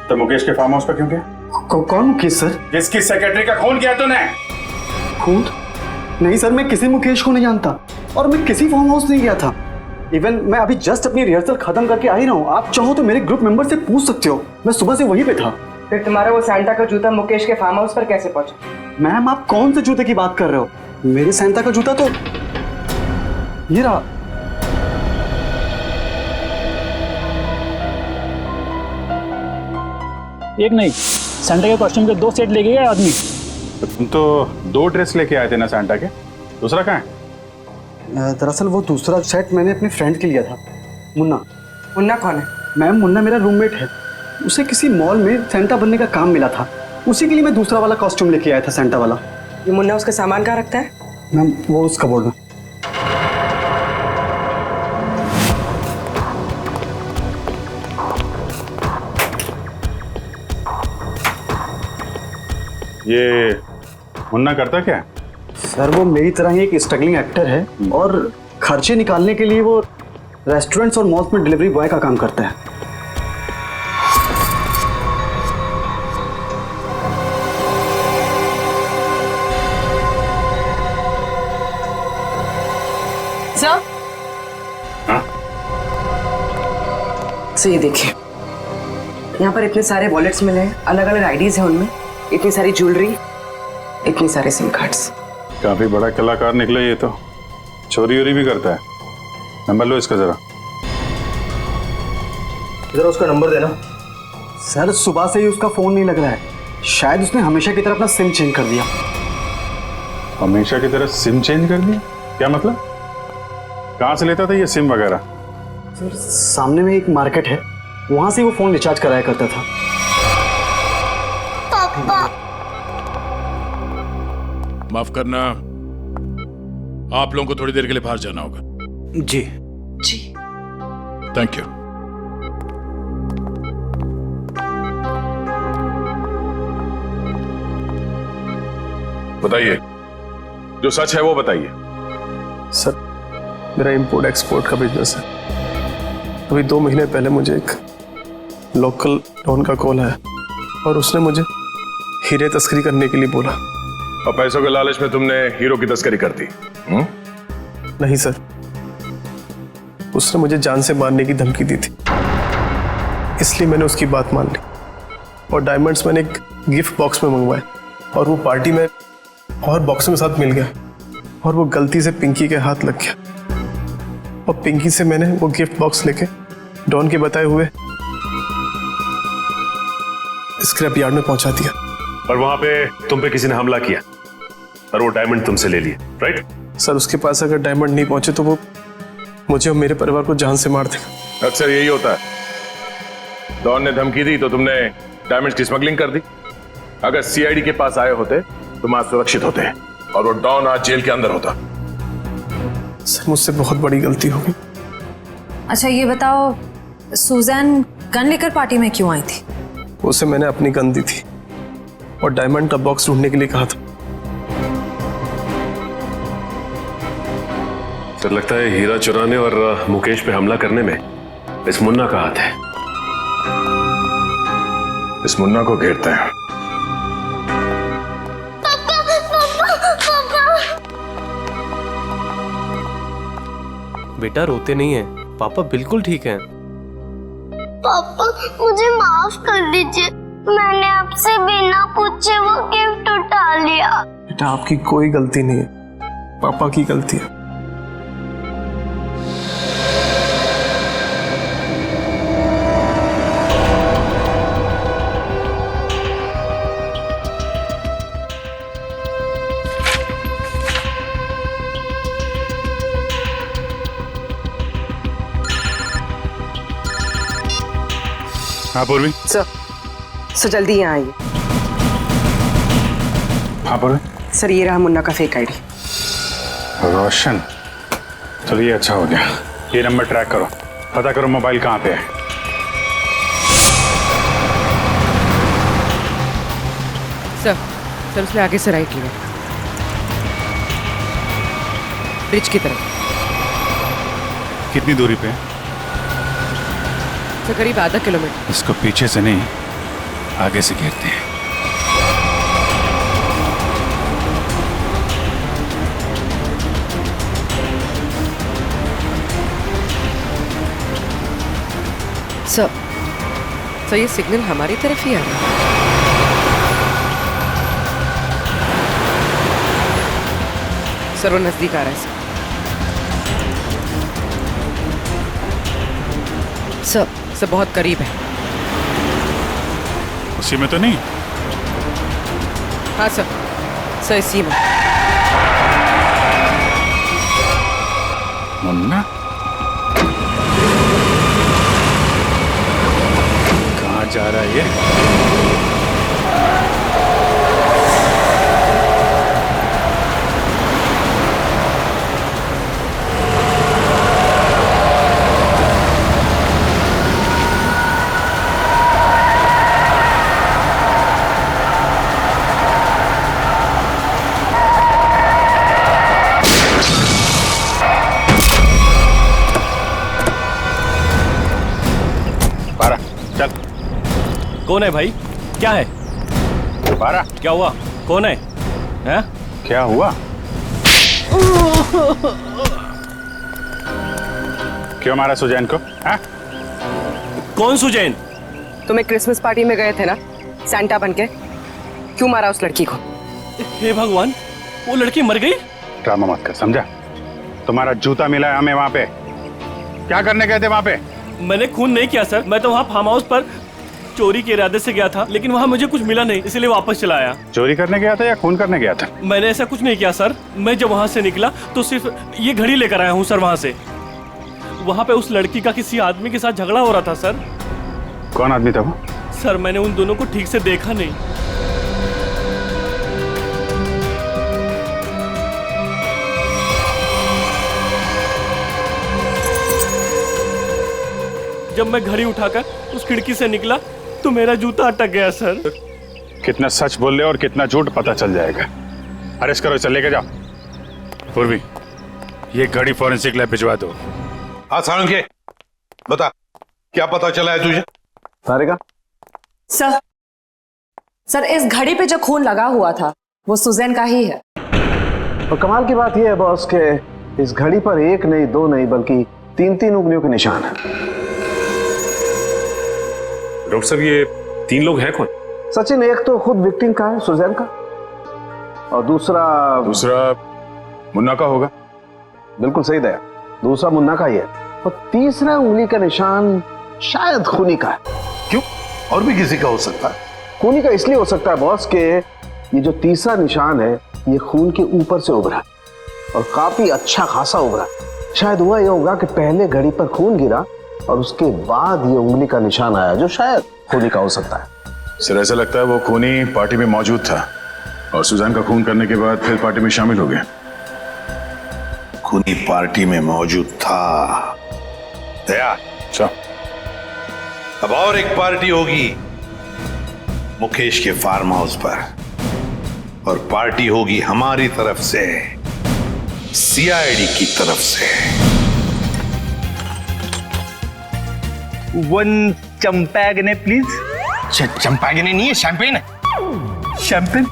तो मुकेश के फार्म हाउस पर क्यों गया? कौन मुकेश सर? जिसकी सेक्रेटरी का खून किया तूने? खून? नहीं सर, मैं किसी मुकेश को नहीं जानता और मैं किसी फार्म हाउस नहीं गया था। इवन मैं अभी जस्ट अपनी रिहर्सल खत्म करके आ ही रहा हूँ। आप चाहो तो मेरे ग्रुप मेंबर से पूछ सकते हो, मैं सुबह से वहीं पे था। फिर तुम्हारा वो सैंटा का जूता मुकेश के फार्म हाउस पर कैसे पहुंचा? मैम, आप कौन से जूते की बात कर रहे हो? मेरे सैंटा का जूता तो ये रहा। एक नहीं, सैंटा के कॉस्ट्यूम के 2 सेट लेके गया आदमी। तुम तो 2 ड्रेस लेके आए थे ना सैंटा के, दूसरा कहाँ है? दरअसल वो दूसरा सेट मैंने अपने फ्रेंड के लिया था, मुन्ना। मुन्ना कौन है? मैम, मुन्ना मेरा रूममेट है, उसे किसी मॉल में सैंटा बनने का काम मिला था, उसी के लिए मैं दूसरा वाला कॉस्ट्यूम लेके आया था, सैंटा वाला। ये मुन्ना उसका सामान कहाँ रखता है? मैम, वो उस कबोर्ड में। ये मुन्ना करता क्या? सर, वो मेरी तरह ही एक स्ट्रगलिंग एक्टर है और खर्चे निकालने के लिए वो रेस्टोरेंट्स और मॉल्स में डिलीवरी बॉय का काम करता है। सर, ये देखिए, यहाँ पर इतने सारे वॉलेट्स मिले हैं, अलग अलग आईडीज हैं उनमें, इतनी सारी ज्वेलरी, इतने सारे सिम कार्ड्स। काफी बड़ा कलाकार निकला ये तो, चोरी वोरी भी करता है। नंबर लो इसका जरा। जरा उसका नंबर देना। सर, सुबह से ही उसका फोन नहीं लग रहा है, शायद उसने हमेशा की तरह अपना सिम चेंज कर दिया। हमेशा की तरह सिम चेंज कर दिया? क्या मतलब? कहाँ से लेता था ये सिम वगैरह? सर, सामने में एक मार्केट है, वहां से वो फोन रिचार्ज कराया करता था। पापा, माफ करना, आप लोगों को थोड़ी देर के लिए बाहर जाना होगा। जी जी, थैंक यू। बताइए, जो सच है वो बताइए। सर, मेरा इंपोर्ट एक्सपोर्ट का बिजनेस है। अभी 2 महीने पहले मुझे एक लोकल डॉन का कॉल आया और उसने मुझे हीरे तस्करी करने के लिए बोला। और पैसों के लालच में तुमने हीरो की तस्करी कर दी? नहीं सर, उसने मुझे जान से मारने की धमकी दी थी, इसलिए मैंने उसकी बात मान ली। और डायमंड्स मैंने एक गिफ्ट बॉक्स में मंगवाए और वो पार्टी में और बॉक्सों के साथ मिल गया और वो गलती से पिंकी के हाथ लग गया और पिंकी से मैंने वो गिफ्ट बॉक्स लेके डॉन के बताए हुए स्क्रैप यार्ड में पहुंचा दिया। और वहां पे तुम पे किसी ने हमला किया और वो डायमंड तुमसे ले लिए, राइट? सर उसके पास अगर डायमंड नहीं पहुंचे तो वो मुझे और मेरे परिवार को जान से मार देगा। अक्सर यही होता है। डॉन ने धमकी दी तो तुमने डायमंड्स की स्मगलिंग कर दी। अगर सीआईडी के पास आए होते तुम आज सुरक्षित होते और वो डॉन आज जेल के अंदर होता। सर मुझसे बहुत बड़ी गलती हो गई। अच्छा ये बताओ, सुजैन गन लेकर पार्टी में क्यों आई थी? उसे मैंने अपनी गन दी थी और डायमंड का बॉक्स ढूंढने के लिए कहा था। तो लगता है हीरा चुराने और मुकेश पे हमला करने में इस मुन्ना का हाथ है। इस मुन्ना को घेरते हैं। बेटा रोते नहीं है, पापा बिल्कुल ठीक हैं। पापा मुझे माफ कर दीजिए, मैंने आपसे बिना पूछे वो गिफ्ट उठा लिया। बेटा आपकी कोई गलती नहीं है, पापा की गलती है। हाँ पूर्वी। सर जल्दी यहाँ आइए। हाँ पूर्वी। सर ये रहा मुन्ना का फेक आईडी। रोशन, चलो ये अच्छा हो गया। ये नंबर ट्रैक करो, पता करो मोबाइल कहाँ पे है। सर उसने आगे से राइट लिया, ब्रिज की तरफ। कितनी दूरी पे है? सर करीब आधा किलोमीटर। इसको पीछे से नहीं, आगे से घेरते हैं। सर ये सिग्नल हमारी तरफ ही आ रहा है। सर वो नजदीक आ रहा है। सर बहुत करीब है। उसी में तो नहीं? हाँ सर इसी में। मुन्ना कहाँ जा रहा है ये? कौन है भाई? क्या है? बारा क्या हुआ? कौन है? हैं? क्या हुआ? क्यों मारा सुजैन को? हाँ? कौन सुजैन? तुम्हें क्रिसमस पार्टी में गए थे ना सैंटा बनके, क्यों मारा उस लड़की को? हे भगवान, वो लड़की मर गई? ड्रामा मत कर, समझा? तुम्हारा जूता मिला है हमें वहां पे। क्या करने गए थे वहां पे? मैंने खून नहीं किया सर, मैं तो वहाँ फार्म हाउस पर चोरी के इरादे से गया था, लेकिन वहाँ मुझे कुछ मिला नहीं, इसलिए वापस चला आया। चोरी करने गया था या खून करने गया था? मैंने ऐसा कुछ नहीं किया सर। मैं जब वहाँ से निकला तो सिर्फ ये घड़ी लेकर आया हूँ सर। वहाँ से वहाँ पे उस लड़की का किसी आदमी के साथ झगड़ा हो रहा था सर। कौन आदमी था वो? सर मैंने उन दोनों को ठीक से देखा नहीं। जब मैं घड़ी उठाकर उस खिड़की से निकला तो मेरा जूता अटक गया सर। कितना सच बोल रहे हो और कितना झूठ पता चल जाएगा। अरेस्ट करो, इसे लेके जाओ। पूर्वी, ये घड़ी फॉरेंसिक लैब भिजवा दो। हाँ सालुंके, बता क्या पता चला है तुझे? सारिका? सर इस घड़ी पे जो खून लगा हुआ था वो सुजैन का ही है। और कमाल की बात यह है बॉस के इस घड़ी पर एक नहीं, दो नहीं, बल्कि 3-3 उंगलियों के निशान है। डॉक्टर साहब ये 3 लोग हैं कौन? सचिन, एक तो खुद विक्टिम का है, सुजैन का, और दूसरा मुन्ना का होगा। बिल्कुल सही दया, दूसरा मुन्ना का ही है, और तीसरा उंगली का निशान शायद खूनी का है। क्यों? और भी किसी का हो सकता है? खूनी का इसलिए हो सकता है बॉस के ये जो तीसरा निशान है ये खून के ऊपर से उभरा और काफी अच्छा खासा उभरा। शायद हुआ ये होगा कि पहले घड़ी पर खून गिरा और उसके बाद ये उंगली का निशान आया, जो शायद खूनी का हो सकता है। सर, ऐसा लगता है वो खूनी पार्टी में मौजूद था और सुजैन का खून करने के बाद फिर पार्टी में शामिल हो गया। खूनी पार्टी में मौजूद था। दया, अब और एक पार्टी होगी मुकेश के फार्म हाउस पर, और पार्टी होगी हमारी तरफ से, सीआईडी की तरफ से। 1 चंपागने प्लीज। चंपागने नहीं है, शैंपेन है। शैंपेन।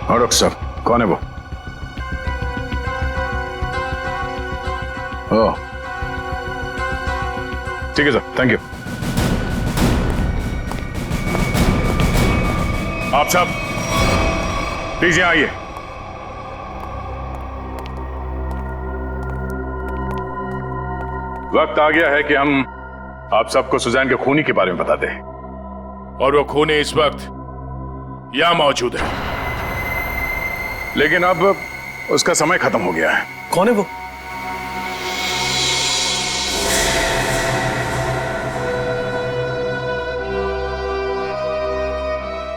और डॉक्टर साहब, कौन है वो? ओह, ठीक है सर, थैंक यू। आप सब प्लीज यहां आइए। वक्त आ गया है कि हम आप सबको सुजैन के खूनी के बारे में बता दें, और वो खूनी इस वक्त यहां मौजूद है, लेकिन अब उसका समय खत्म हो गया है। कौन है वो?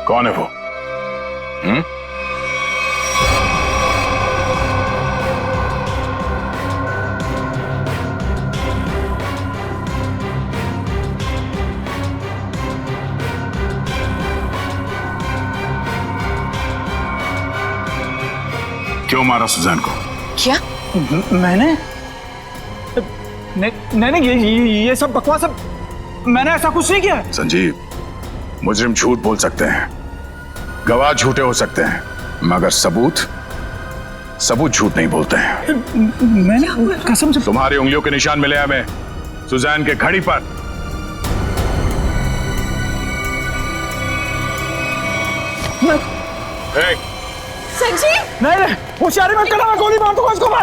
कौन है वो? क्यों मारा सुजैन को? क्या? मैंने ये सब बकवास, मैंने ऐसा कुछ नहीं किया। संजीव, मुजरिम झूठ बोल सकते हैं, गवाह झूठे हो सकते हैं, मगर सबूत झूठ नहीं बोलते हैं। मैंने कसम से, तुम्हारी उंगलियों के निशान मिले हमें सुजैन के घड़ी पर। संजीव, नहीं, होशियारी मत करना, मैं गोली मार दूंगा इसको। मैं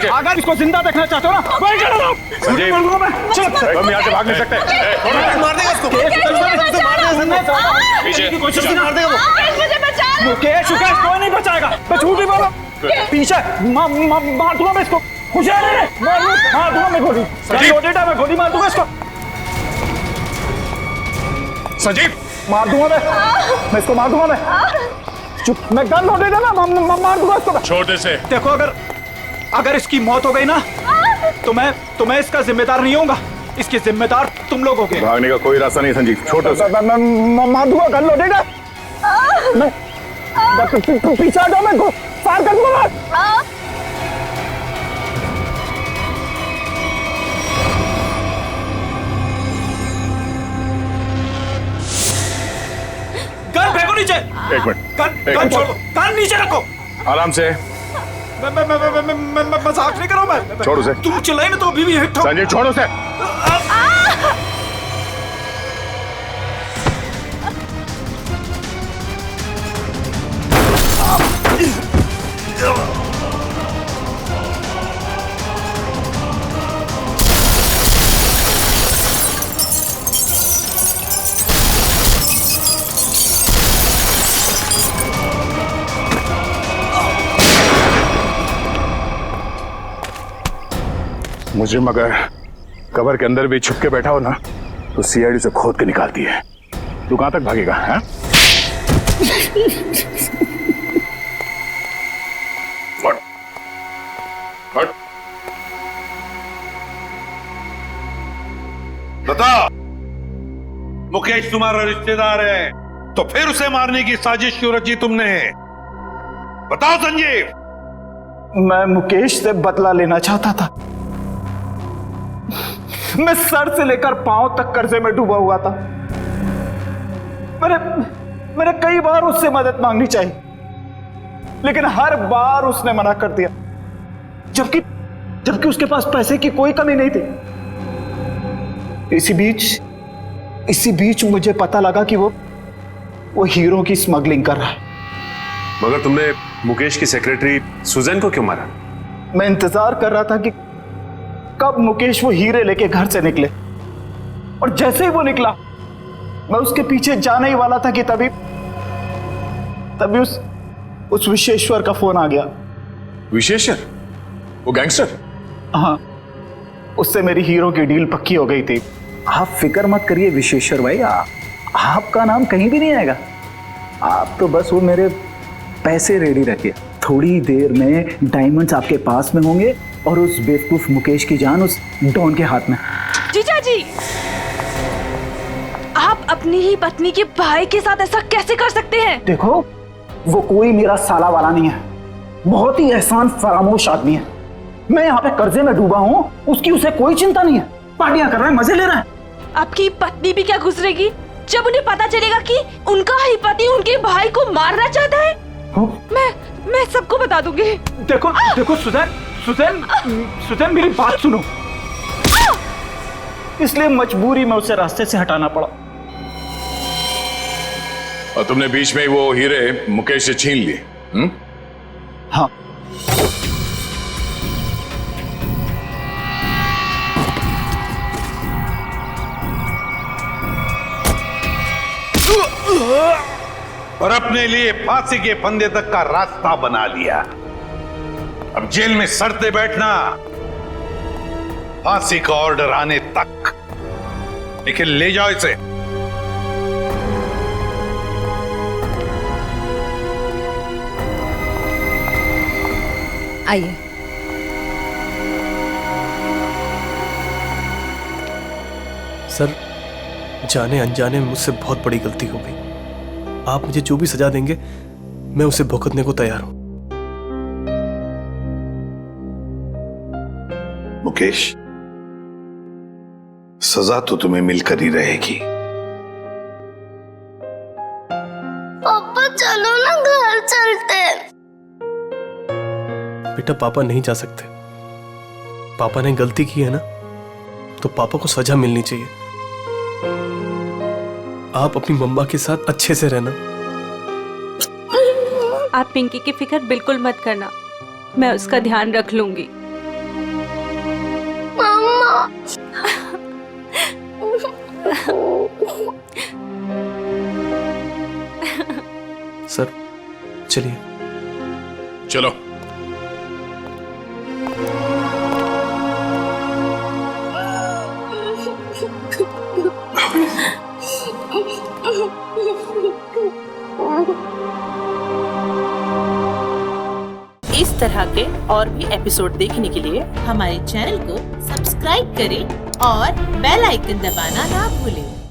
अगर इसको जिंदा देखना चाहते हो ना, वही करो ना। संजीव, हम यहाँ से भाग नहीं सकते। मार देगा इसको। मुकेश, कोई नहीं बचाएगा, मैं झूठ नहीं बोला। पीछे मार दूंगा मैं इसको। होशियारी मार दूंगा मैं गोली। मैं गोली मार दूंगा इसको। संजीव, मार दूंगा मैं इसको, मार दूंगा मैं। चुप, मैं गन लोडे देना, मार दूंगा इसको। छोड़ दे से। देखो, अगर इसकी मौत हो गई ना, तो मैं इसका जिम्मेदार नहीं होऊंगा। इसके जिम्मेदार तुम लोग होगे। भागने का कोई रास्ता नहीं संजीव, छोटे से मार दूंगा, कर लो देगा। मैं पीछे आ जाओ, मैं फायर कर दूंगा। गन फेंको नीचे। एक मिनट, गन छोड़ो, गन नीचे रखो। आराम से। मैं मजाक नहीं कर रहा हूं। मैं छोड़ो से। तुम चिल्लाए ना तो अभी भी हिट हो। संजीव छोड़ो से। मुजरिम अगर कवर के अंदर भी छुप के बैठा हो ना तो सीआईडी से खोद के निकालती है। तू कहां तक भागेगा? हैं? हट, हट। बताओ, मुकेश तुम्हारा रिश्तेदार है तो फिर उसे मारने की साजिश क्यों रची तुमने? बताओ संजीव। मैं मुकेश से बदला लेना चाहता था। मैं सर से लेकर पांव तक कर्जे में डूबा हुआ था। मैंने कई बार उससे मदद मांगनी चाहिए, लेकिन हर बार उसने मना कर दिया, जबकि उसके पास पैसे की कोई कमी नहीं थी। इसी बीच मुझे पता लगा कि वो हीरो की स्मगलिंग कर रहा है। मगर तुमने मुकेश की सेक्रेटरी सुजैन को क्यों मारा? मैं इंतजार कर रहा था कि कब मुकेश वो हीरे लेके घर से निकले, और जैसे ही वो निकला मैं उसके पीछे जाने ही वाला था कि तभी उस विशेश्वर का फोन आ गया। विशेश्वर? वो गैंगस्टर? हाँ, उससे मेरी हीरो की डील पक्की हो गई थी। आप फिक्र मत करिए विशेश्वर भाई, आपका नाम कहीं भी नहीं आएगा। आप तो बस वो मेरे पैसे रेडी रखिए, थोड़ी देर में डायमंड्स आपके पास में होंगे और उस बेवकूफ मुकेश की जान उस डॉन के हाथ में। जीजा जी, आप अपनी ही पत्नी के भाई के साथ ऐसा कैसे कर सकते हैं? देखो, वो कोई मेरा साला वाला नहीं है, बहुत ही एहसान फरामोश आदमी है। मैं यहाँ पे कर्जे में डूबा हूँ, उसकी उसे कोई चिंता नहीं है, पार्टियां कर रहा है, मजे ले रहा है। आपकी पत्नी भी क्या गुजरेगी जब उन्हें पता चलेगा कि उनका ही पति उनके भाई को मारना चाहता है? मैं सबको बता दूंगी। देखो सुजैन मेरी बात सुनो। इसलिए मजबूरी में उसे रास्ते से हटाना पड़ा। और तुमने बीच में वो हीरे मुकेश से छीन लिए? हाँ। और अपने लिए फांसी के फंदे तक का रास्ता बना लिया। अब जेल में सड़ते बैठना, फांसी का ऑर्डर आने तक। लेकिन ले जाओ इसे। आइए। सर, जाने अनजाने में मुझसे बहुत बड़ी गलती हो गई। आप मुझे जो भी सजा देंगे मैं उसे भुगतने को तैयार हूं। मुकेश, सजा तो तुम्हें मिलकर ही रहेगी। पापा चलो ना, घर चलते। बेटा, पापा नहीं जा सकते। पापा ने गलती की है ना, तो पापा को सजा मिलनी चाहिए। आप अपनी मम्मा के साथ अच्छे से रहना। आप पिंकी की फिक्र बिल्कुल मत करना, मैं उसका ध्यान रख लूंगी। मम्मा। सर, चलिए। चलो। इस इस तरह के और भी एपिसोड देखने के लिए हमारे चैनल को सब्सक्राइब करें और बेल आइकन दबाना ना भूलें।